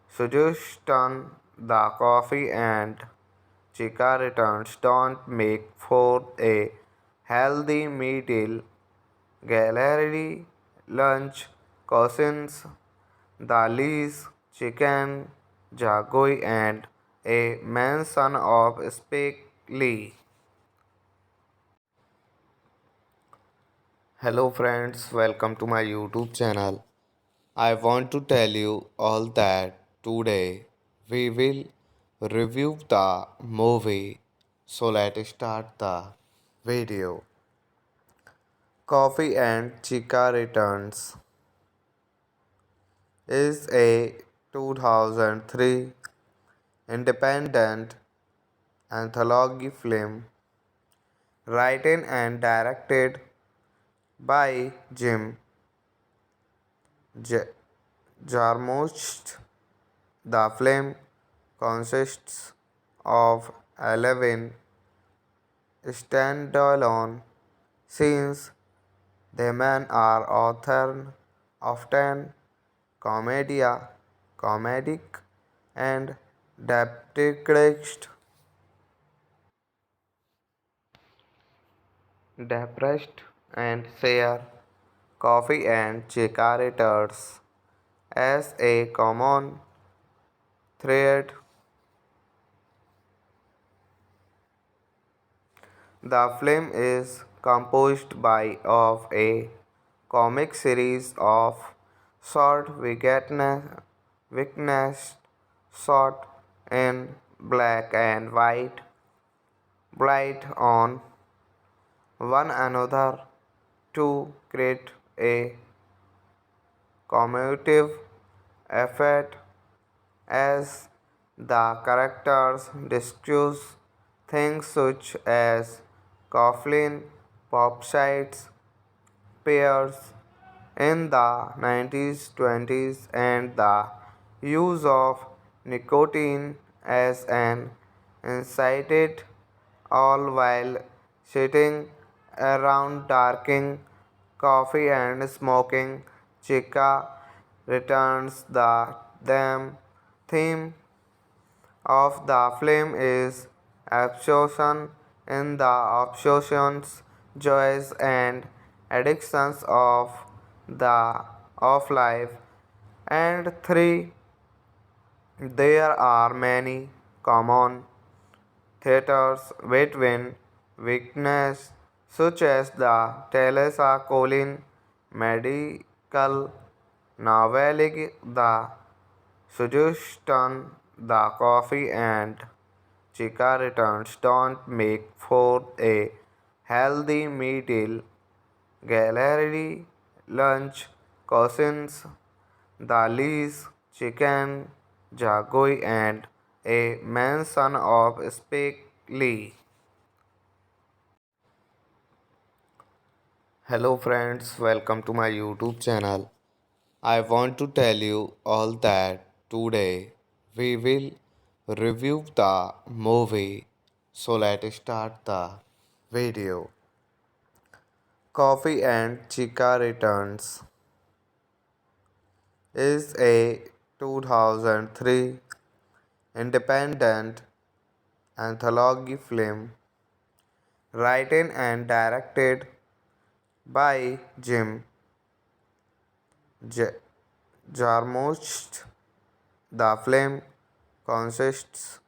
suggestion the coffee and chica returns don't make for a healthy middle gallery lunch. Cousins, the Lees, Chicken, Jagoi, and a manson of Spike Lee. Hello friends, welcome to my YouTube channel. I want to tell you all that today we will review the movie. So let's start the video. Coffee and Chica Returns is a 2003 independent anthology film written and directed by Jim J- Jarmusch. The film consists of 11 standalone scenes. The men are often comedic, and depressed and share coffee and cigarettes as a common thread. The film is composed by of a comic series of short witness shot in black and white, bright on one another to create a commemorative effect as the characters discuss things such as coffin, pop sites, pairs in the 1920s and the use of nicotine as an incited all while sitting around drinking coffee and smoking chica returns the theme of the film is absorption in the obsessions, joys and addictions the of life. And three, there are many common theaters between weakness such as the Teresa Colin medical noveling, the suggestion, the coffee and chica returns don't make for a healthy meal. Gallery lunch cousins the Lee's chicken jagoi and a manson of Spike Lee. Hello friends, welcome to my YouTube channel. I want to tell you all that today we will review the movie. So let's start the video. Coffee and Chica Returns is a 2003 independent anthology film written and directed by Jim J- Jarmusch. The film consists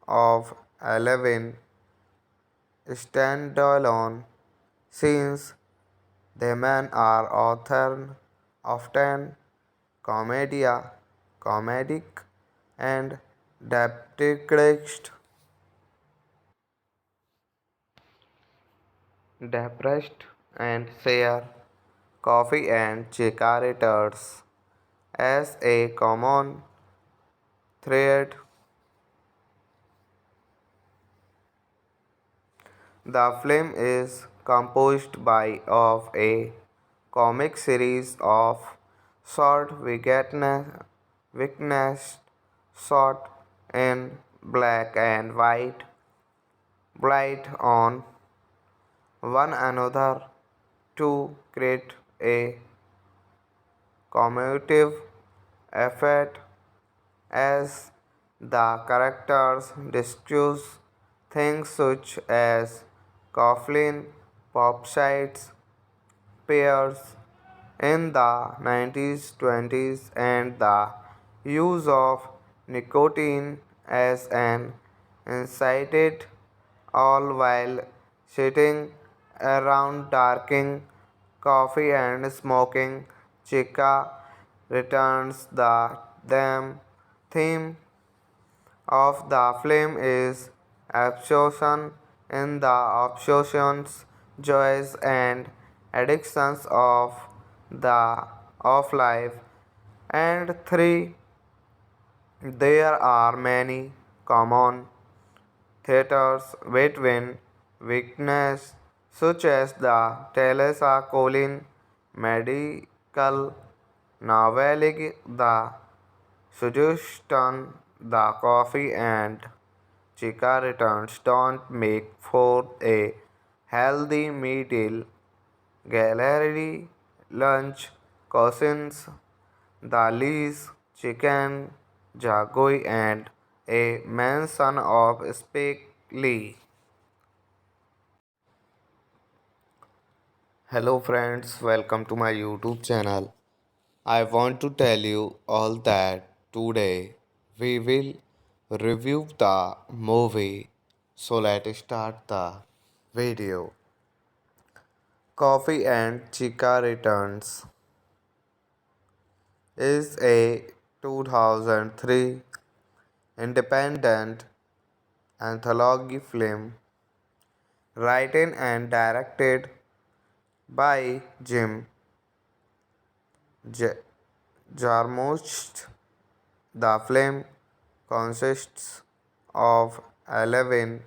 of 11 standalone scenes. The men are often comedic, and depressed and share coffee and cigarettes as a common thread. The film is composed by of a comic series of short weakness shot in black and white, bright on one another to create a commemorative effect as the characters discuss things such as coffin, pop-sites, pairs in the 1920s and the use of nicotine as an incited all while sitting around drinking coffee and smoking chica returns theme of the film is absorption in the obsessions, joys and addictions the of life. And three, there are many common theaters between weakness such as the Teresa Colin medical noveling, the suggestion, the coffee and chica returns don't make for a healthy meal. Gallery lunch cousins the Lee's chicken jagoi and a manson of Spike Lee. Hello friends, welcome to my YouTube channel. I want to tell you all that today we will review the movie. So let's start the video. Coffee and Chica Returns is a 2003 independent anthology film written and directed by Jim J- Jarmusch. The film consists of 11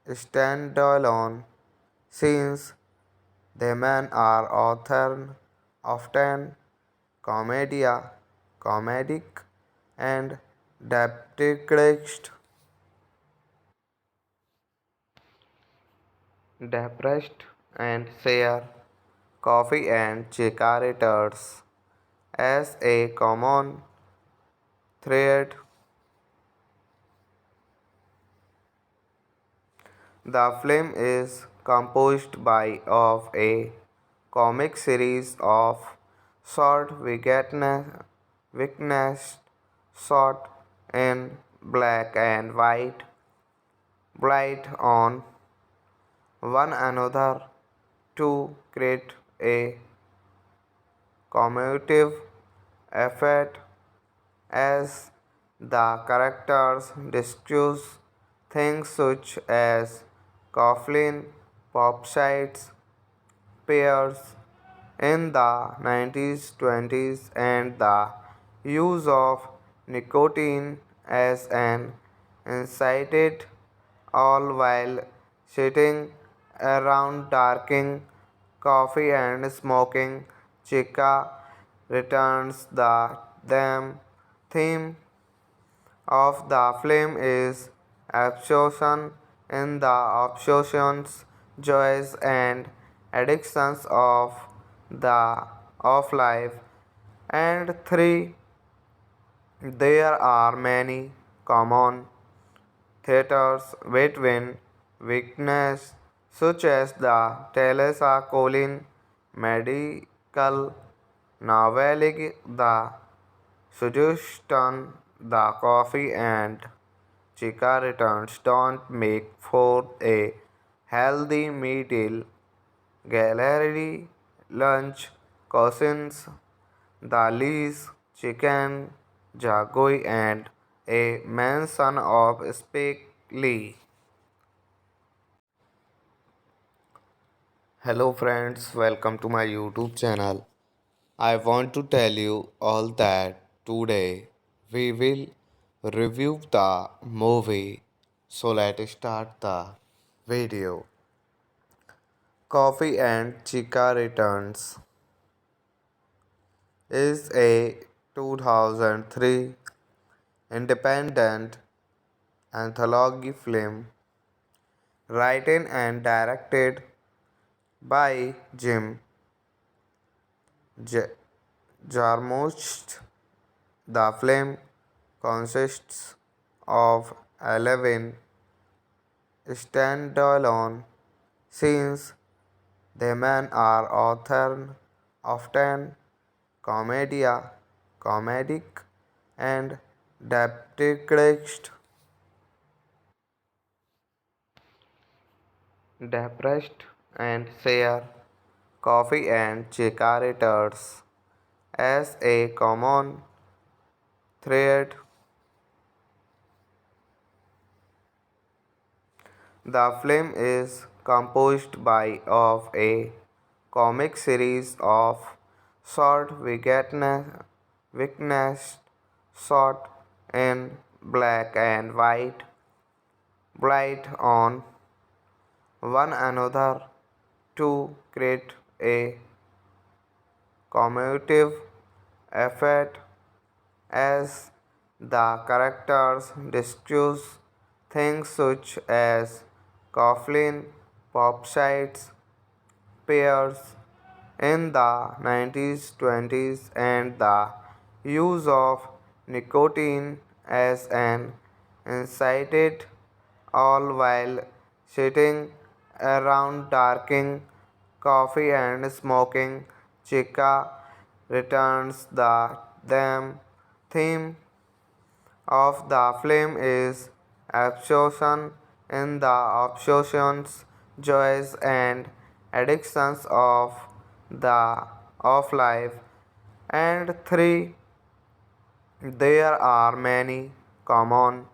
standalone scenes. The men are often commedia, comedic, and depressed, depressed and share coffee and cigarettes as a common thread. The film is composed by of a comic series of short witness shot in black and white, bright on one another to create a commemorative effect as the characters discuss things such as coffin, pop-sites, pairs in the 90s, 20s, and the use of nicotine as an incited, all while sitting around drinking coffee and smoking chica returns the theme of the film is absorption in the obsessions, joys, and addictions of life. And three, there are many common theaters between weakness, such as the Teresa Colin medical novelty, the suggestion the coffee and chica returns don't make for a healthy meal. Gallery lunch cousins, the Lee's chicken, jagoi, and a mansion of Spike Lee. Hello friends, welcome to my YouTube channel. I want to tell you all that today we will review the movie. So let's start the video. Coffee and Chica Returns is a 2003 independent anthology film written and directed by Jim J- Jarmusch. The film consists of 11 standalone scenes. The men are often commedia, comedic, and depressed, depressed and share coffee and cigarettes as a common thread. The film is composed by of a comic series of short witness shot in black and white, bright on one another to create a commemorative effect as the characters discuss things such as coffin, pop sites, pairs in the 90s, 20s, and the use of nicotine as an incited, all while sitting around drinking coffee and smoking chica returns the theme of the film is absorption in the obsessions, joys, and addictions of life. And three, there are many common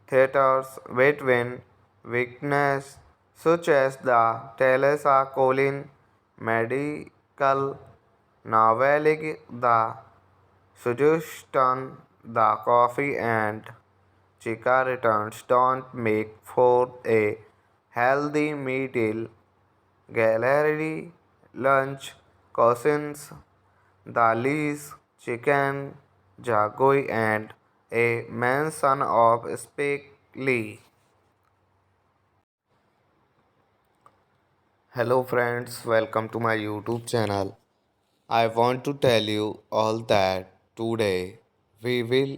theaters between weakness, such as the Teresa Colin medical novelty, the suggestion the coffee and chica returns don't make for a healthy meal. Gallery lunch cousins, the Lees, Chicken, Jagoi, and a manson of Spike Lee. Hello friends, welcome to my YouTube channel. I want to tell you all that today we will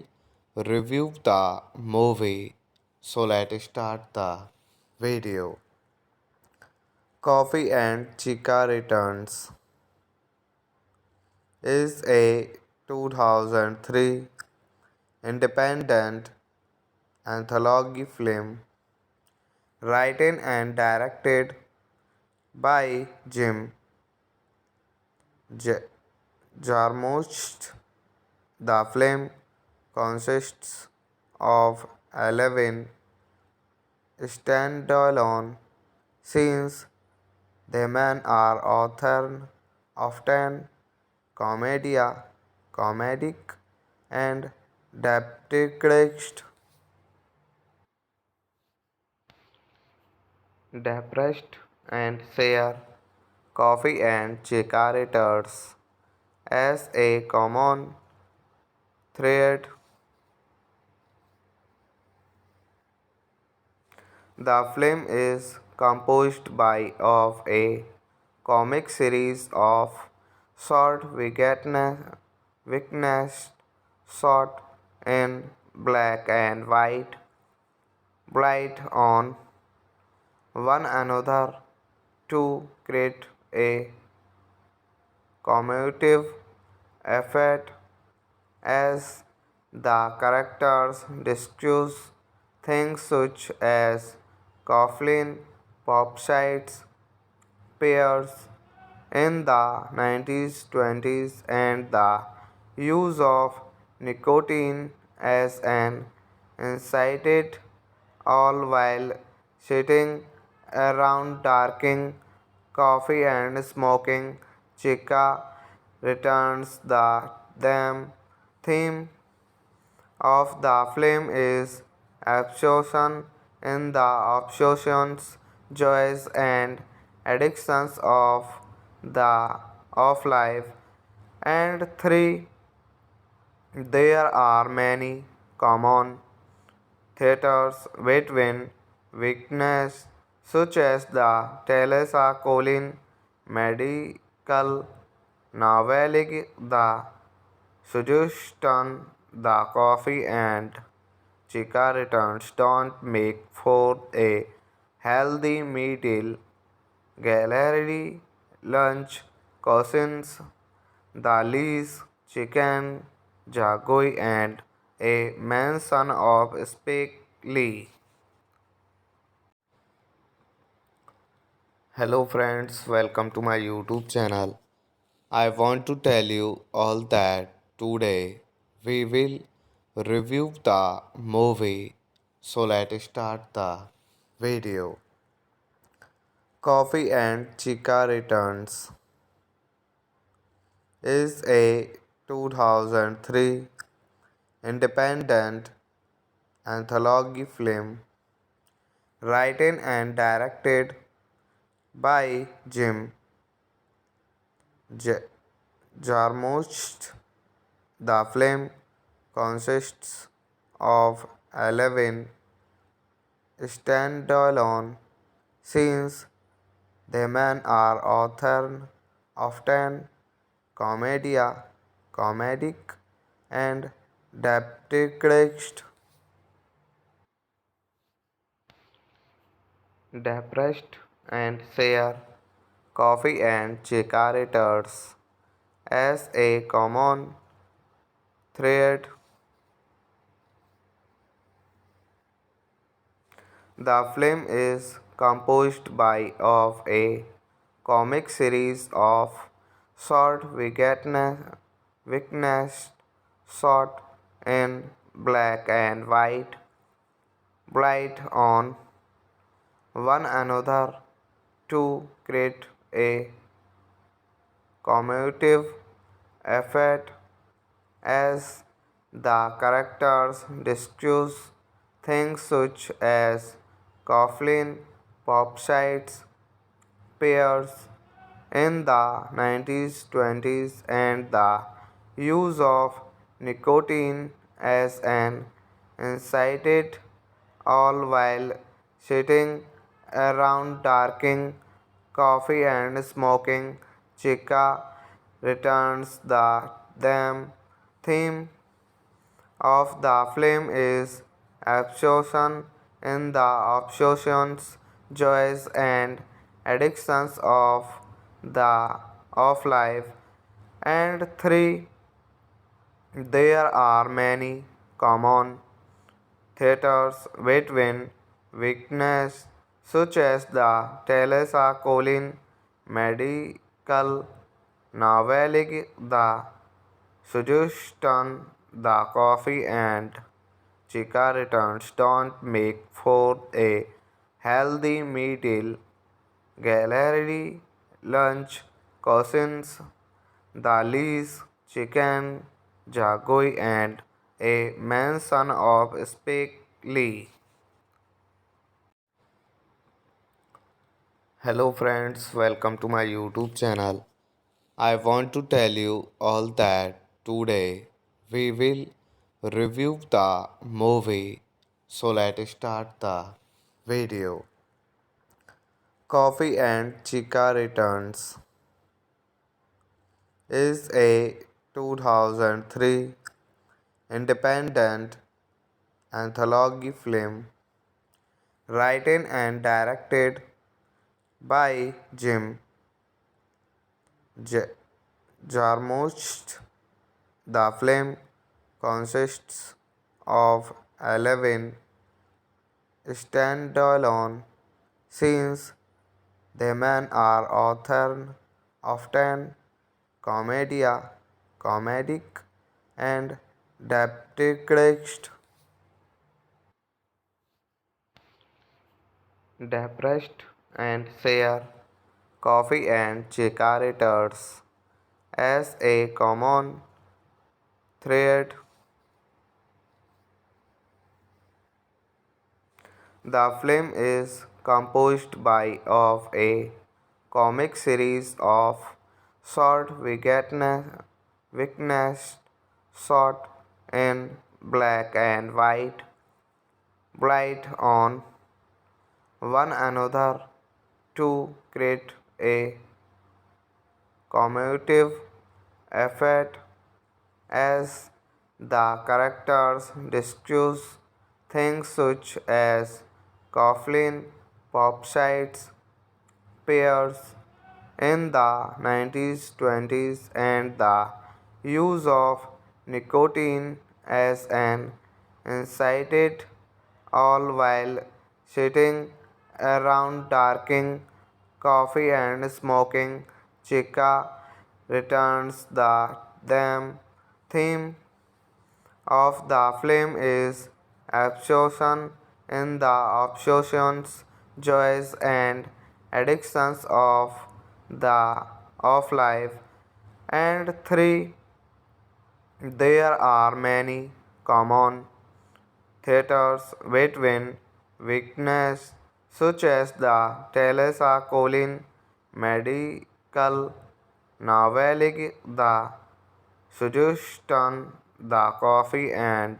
review the movie. So let's start the video. Coffee and Chica Returns is a 2003 independent anthology film written and directed by Jim J- Jarmusch. The film consists of 11 standalone scenes. The men are often comedic, and depressed and share coffee and cigarettes as a common thread. The film is composed by of a comic series of short witness shot in black and white, blight on one another to create a commemorative effect as the characters discuss things such as coffin, pop sites, pairs in the 90s, 20s, and the use of nicotine as an incited, all while sitting around drinking coffee and smoking chica returns. The theme of the film is absorption in the obsessions, joys, and addictions the of life. And three, there are many common theaters between weakness such as the Teresa Colin medical novelty, the suggestion the coffee and chica returns don't make for a healthy middle gallery lunch cousins the Lee's chicken jagoi and a manson of Spike Lee. Hello friends, welcome to my YouTube channel. I want to tell you all that today we will review the movie. So let's start the video. Coffee and Chica Returns is a 2003 independent anthology film written and directed by Jim J- Jarmusch. The film consists of 11 standalone scenes. The men are often comedic, and depressed and share coffee and cigarettes as a common thread. The film is composed by of a comic series of short witness shot in black and white, blight on one another to create a commemorative effect as the characters discuss things such as coffin, pop sites, pairs in the 1920s and the use of nicotine as an incited all while sitting around drinking coffee and smoking chica returns the theme of the film is absorption in the obsessions, joys and addictions the of life. And three, there are many common theaters between weakness such as the Teresa Colin medical noveling, the suggestion, the coffee and chica returns don't make for a healthy meal. Gallery lunch cousins the Lee's chicken jagoi and a manson of Spike Lee. Hello friends, welcome to my YouTube channel. I want to tell you all that today we will review the movie. So let's start the video. Coffee and Chica Returns is a 2003 independent anthology film written and directed by Jim J- Jarmusch. The film consists of 11 standalone scenes. The men are often comedic, and depressed and share coffee and cigarettes as a common thread. The film is composed by of a comic series of short weakness shot in black and white, bright on one another to create a commemorative effect as the characters discuss things such as coffin, pop-sites, pairs in the 1920s and the use of nicotine as an incited all while sitting around drinking coffee and smoking chica returns them theme of the film is absorption in the obsessions, joys and addictions the of life. And three, there are many common theaters between weakness such as the Teresa Colin medical noveling, the suggestion, the coffee and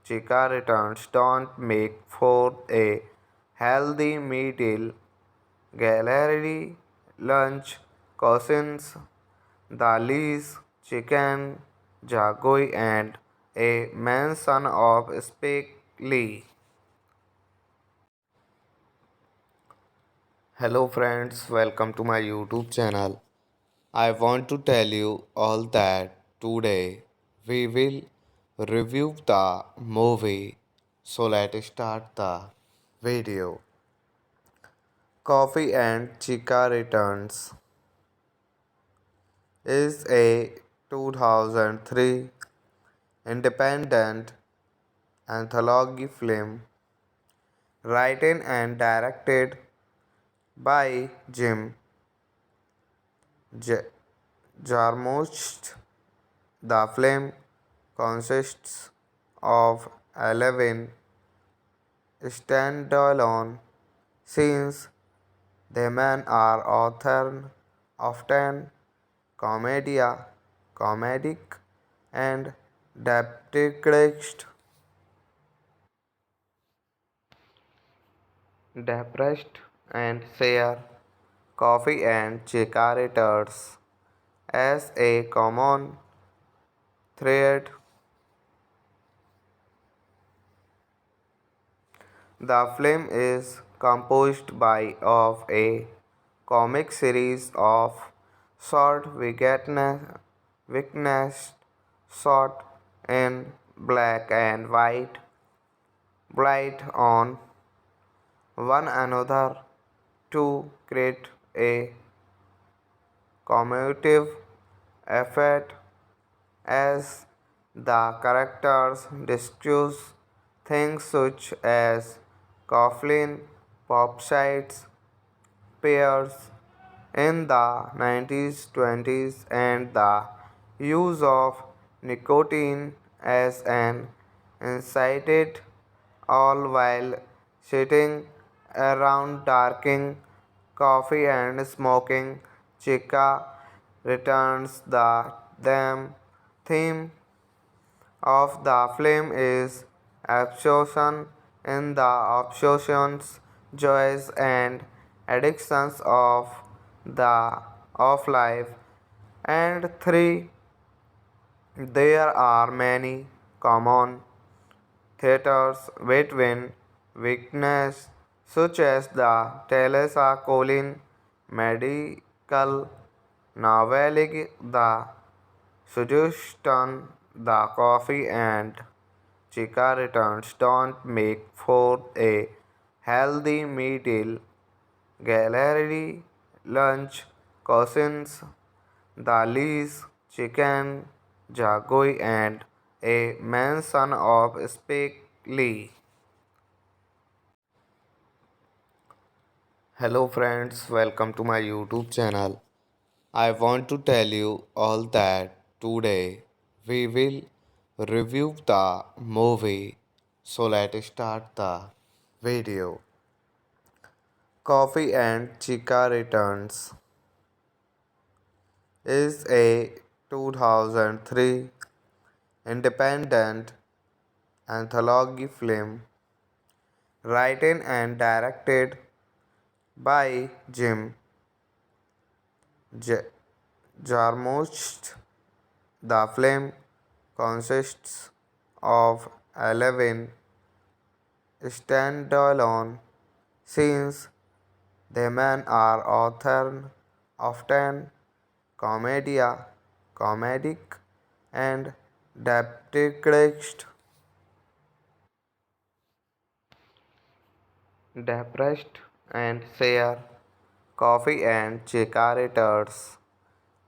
chica returns don't make for a healthy meal. Gallery lunch cousins the Lee's chicken jagoi and a manson of Spike Lee. Hello friends, welcome to my YouTube channel. I want to tell you all that today we will review the movie. So let's start the video. Coffee and Chica Returns is a 2003 independent anthology film written and directed by Jim J- Jarmusch. The film consists of 11 standalone scenes. The men are often commedia, comedic, and depressed, depressed and share coffee and cigarettes as a common thread. The film is composed by of a comic series of short witness shot in black and white, bright on one another to create a commemorative effect as the characters discuss things such as coffin, pop-sites, pairs in the 90s, 20s, and the use of nicotine as an incited, all while sitting around drinking coffee and smoking chica returns the theme of the film is absorption in the obsessions, joys, and addictions the of life. And three, there are many common theaters between weakness, such as the Teresa Colin medical novelty, the suggestion the coffee and chica returns don't make for a healthy meal. Gallery lunch cousins, the Lee's chicken, jagoi, and a mansion of Spike Lee. Hello friends, welcome to my YouTube channel. I want to tell you all that today we will review the movie. So let's start the video. Coffee and Chica Returns is a 2003 independent anthology film written and directed by Jim J- Jarmusch. The film consists of 11 standalone scenes. The men are often commedia, comedic, and depressed, depressed and share coffee and cigarettes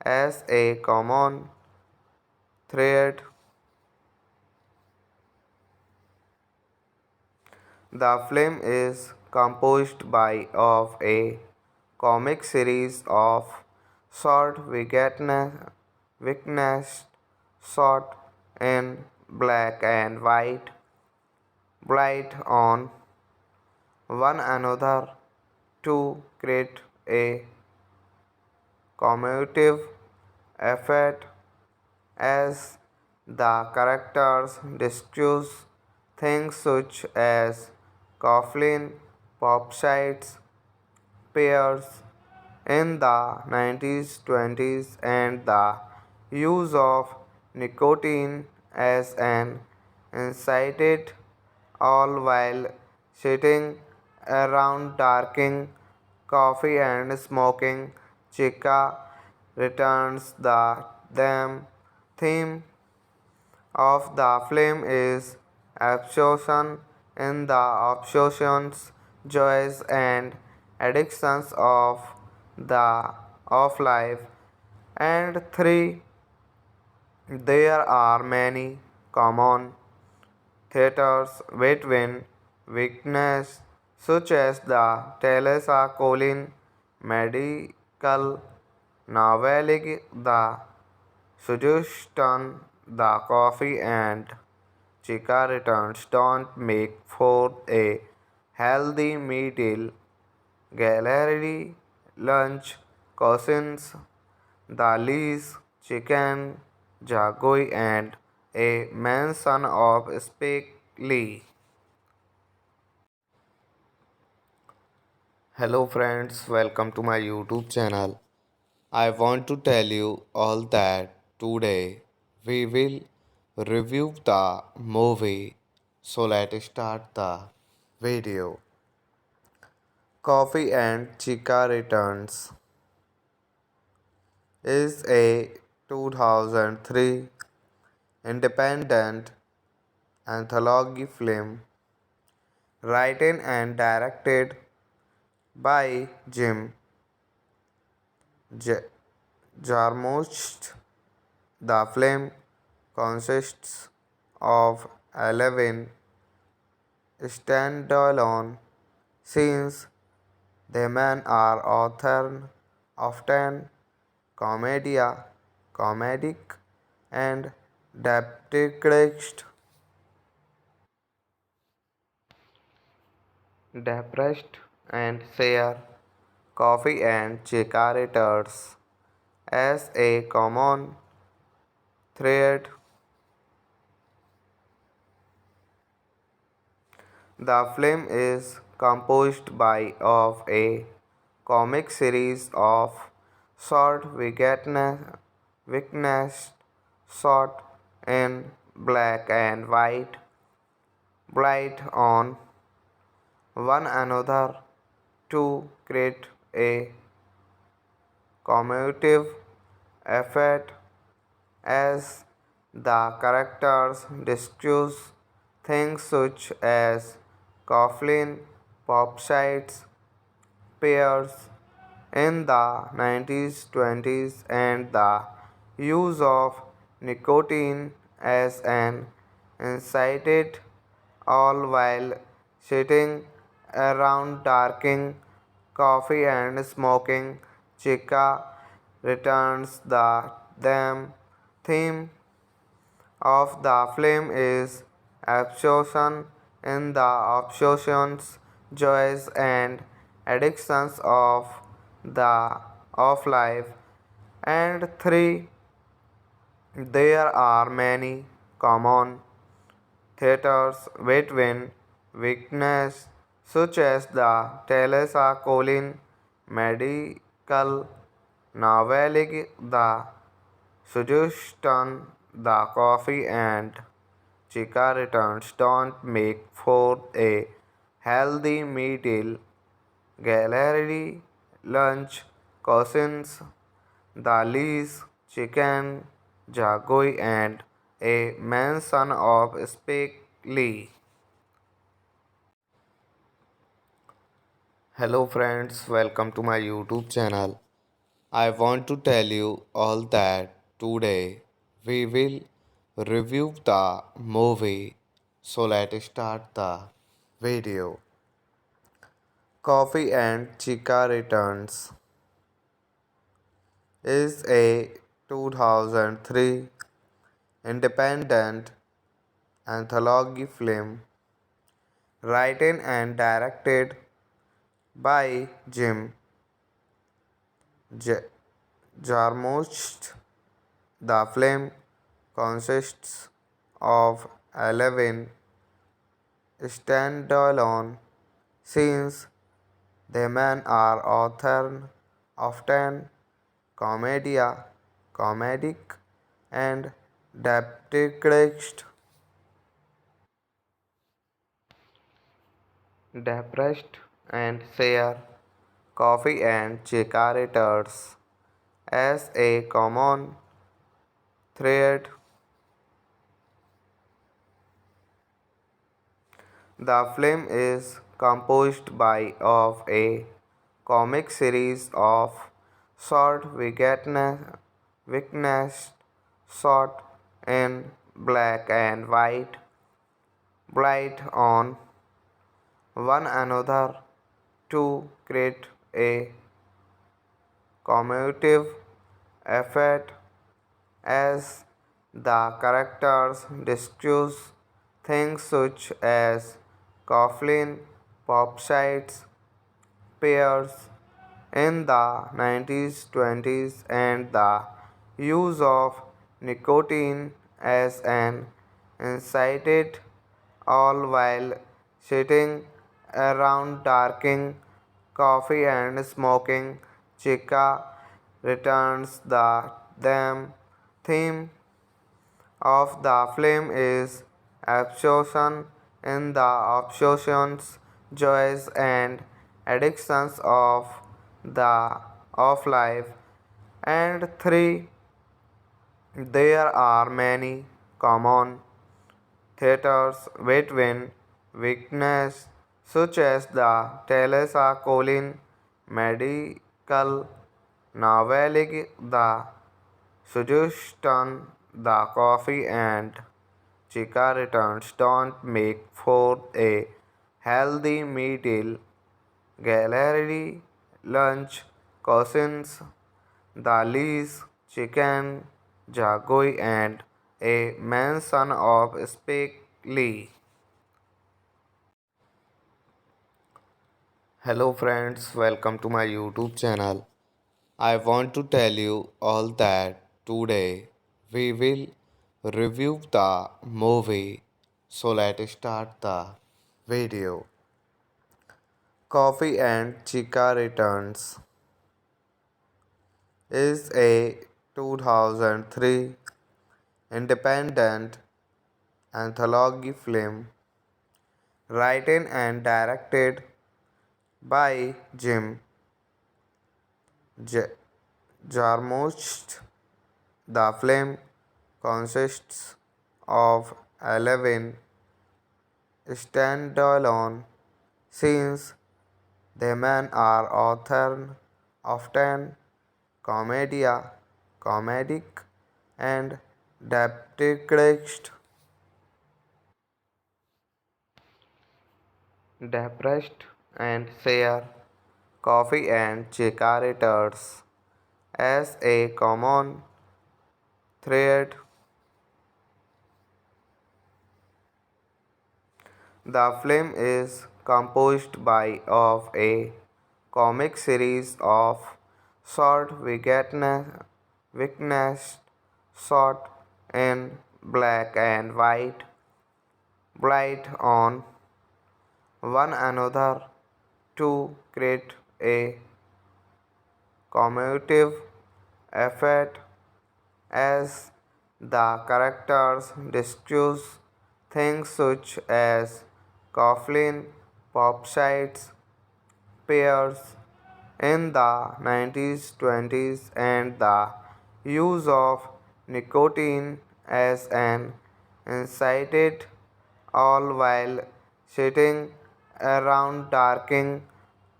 as a common thread. The film is composed by of a comic series of short witness shot in black and white, bright on one another to create a commemorative effect as the characters discuss things such as coffin, pop sites, pairs in the 90s, 20s, and the use of nicotine as an incited, all while sitting around drinking coffee and smoking chica returns the theme of the film is absorption in the obsessions, joys, and addictions the of life. And three, there are many common theaters between weakness, such as the Teresa Colin medical novelty, the suggestion the coffee and chica returns don't make for a healthy meal. Gallery lunch cousins, the Lees, Chicken, Jagoi, and a manson of Spike Lee. Hello friends, welcome to my YouTube channel. I want to tell you all that today we will review the movie. So let's start the video. Coffee and Chica Returns is a 2003 independent anthology film written and directed by Jim J- Jarmusch. The film consists of 11 standalone scenes. The men are often comedic, and depressed and share coffee and cigarettes as a common thread. The film is composed by of a comic series of short witness shot in black and white, blight on one another to create a commemorative effect as the characters discuss things such as coffin, pop sites, pairs in the 90s, 20s, and the use of nicotine as an incited, all while sitting around drinking coffee and smoking chica returns. The theme of the film is absorption in the obsessions, joys, and addictions of life. And three, there are many common theaters between weakness, such as the Teresa Colin medical novelty, the suggestion the coffee and chica returns don't make for a healthy middle gallery lunch. Cousins, the Lees, Chicken, Jagoi, and a manson of Spike Lee. Hello friends, welcome to my YouTube channel. I want to tell you all that today we will review the movie. So let's start the video. Coffee and Chica Returns is a 2003 independent anthology film written and directed by Jim J- Jarmusch. The film consists of 11 standalone scenes. The men are often comedic, and depressed and share coffee and cigarettes as a common thread. The film is composed by of a comic series of short witness shot in black and white, blight on one another to create a commemorative effect as the characters discuss things such as coffin, pop sites, pairs in the 1920s and the use of nicotine as an incited all while sitting around drinking coffee and smoking chica returns the theme of the film is absorption in the obsessions, joys and addictions the of life. And three, there are many common theaters between weakness such as the Teresa Colin medical noveling, the suggestion, the coffee and chica returns don't make for a healthy meal. Gallery lunch cousins the Lee's chicken jagoi and a manson of Spike Lee. Hello friends, welcome to my YouTube channel. I want to tell you all that today we will review the movie. So let's start the video. Coffee and Chica Returns is a 2003 independent anthology film written and directed by Jim J- Jarmusch. The film consists of 11 standalone scenes. The men are often comedic, and depressed and share coffee and cigarettes as a common thread. The film is composed by of a comic series of short weakness shot in black and white, bright on one another to create a commemorative effect as the characters discuss things such as coffin, pop-sites, pairs in the 1920s and the use of nicotine as an incited all while sitting around drinking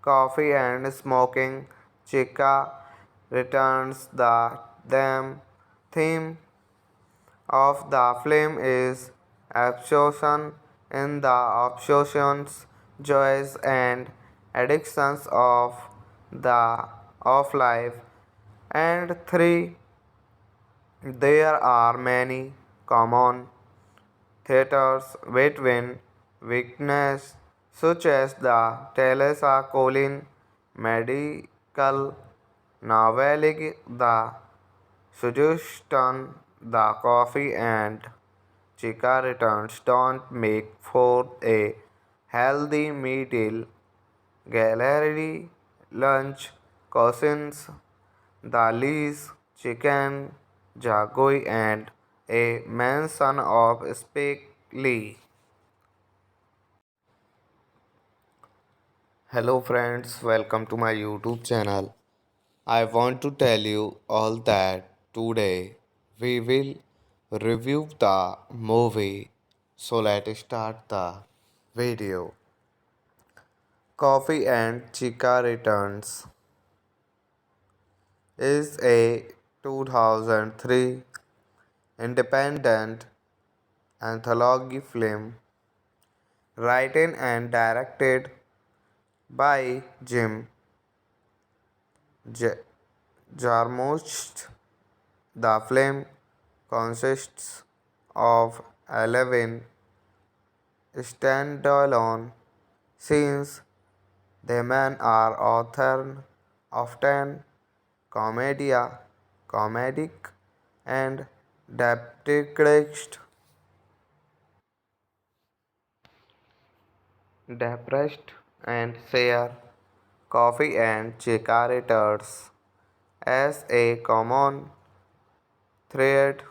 coffee and smoking chica returns theme of the film is absorption in the obsessions, joys and addictions the of life. And three, there are many common theaters between weakness such as the Teresa Colin medical noveling, the suggestion, the coffee and chica returns don't make for a healthy meal. Gallery lunch cousins the Lee's chicken jagoi and a manson of Spike Lee. Hello friends, welcome to my YouTube channel. I want to tell you all that today we will review the movie. So let's start the video. Coffee and Chica Returns is a 2003 independent anthology film written and directed by Jim J- Jarmusch. The film consists of 11 standalone scenes. The men are often commedia, comedic, and depressed, depressed and share coffee and cigarettes as a common thread.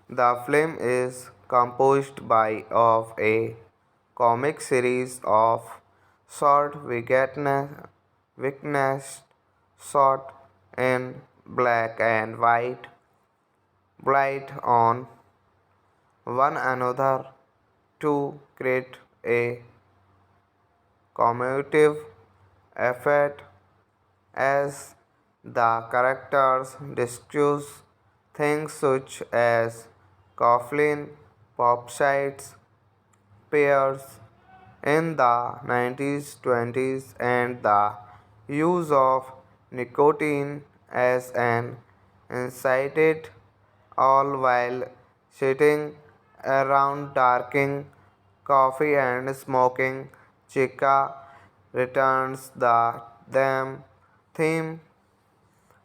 The film is composed by of a comic series of short witness shot in black and white, bright on one another to create a commemorative effect as the characters discuss things such as coffin, pop sites, pairs in the 90s, 20s, and the use of nicotine as an incited, all while sitting around drinking coffee and smoking chica returns the theme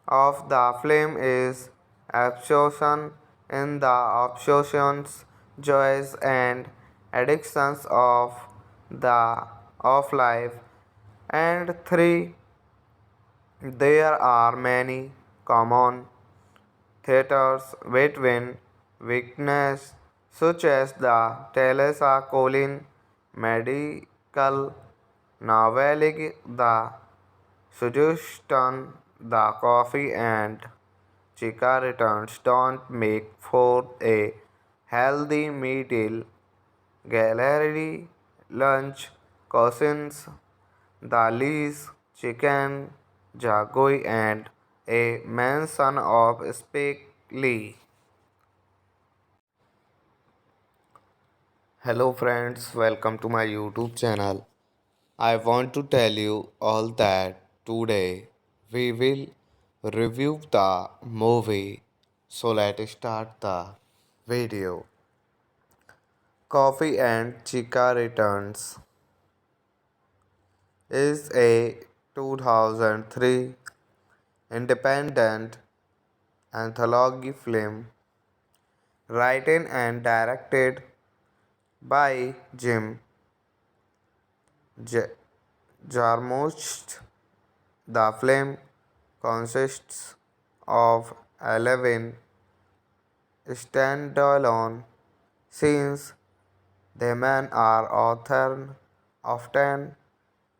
of the film is absorption in the obsessions, joys, and addictions of life. And three, there are many common theaters between weakness, such as the Teresa Colin medical novelty, the suggestion the coffee and chica returns don't make for a healthy meal. Gallery lunch cousins, the Lee's chicken, jagoi, and a mansion of Spike Lee. Hello friends, welcome to my YouTube channel. I want to tell you all that today we will review the movie. So let's start the video. Coffee and Chica Returns is a 2003 independent anthology film written and directed by Jim J- Jarmusch. The film consists of 11 standalone scenes. The men are often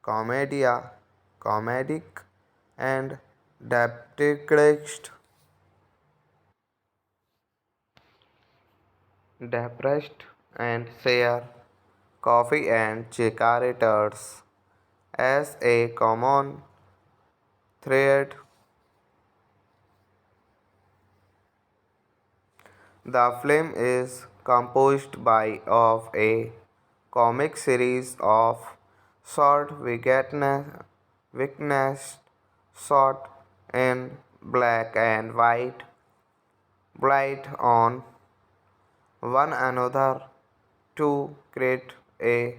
commedia, comedic, and depressed, depressed and share coffee and cigarettes as a common thread. The film is composed by of a comic series of short witness shot in black and white, bright on one another to create a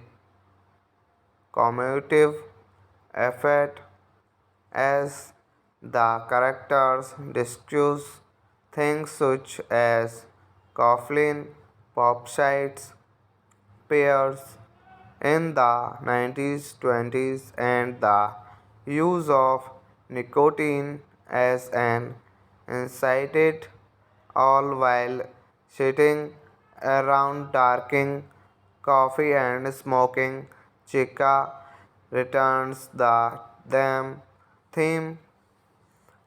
commemorative effect as the characters discuss things such as coffin, pop sites, pairs in the 90s, 20s, and the use of nicotine as an incited, all while sitting around drinking coffee and smoking chica returns the theme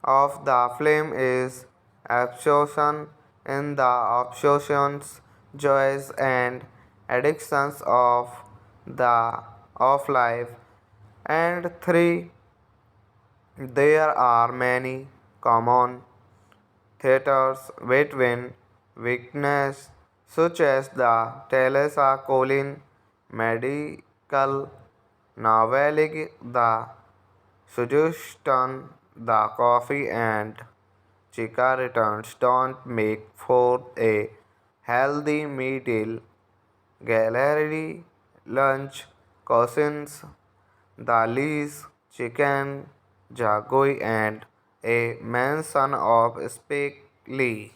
of the film is absorption in the obsessions, joys, and addictions of life. And three, there are many common theaters between weakness, such as the Teresa Colin medical novelty, the suggestion the coffee and chica returns don't make for a healthy meal. Gallery lunch cousins, Dalis, Chicken, Jagoi, and a man son of Spike Lee.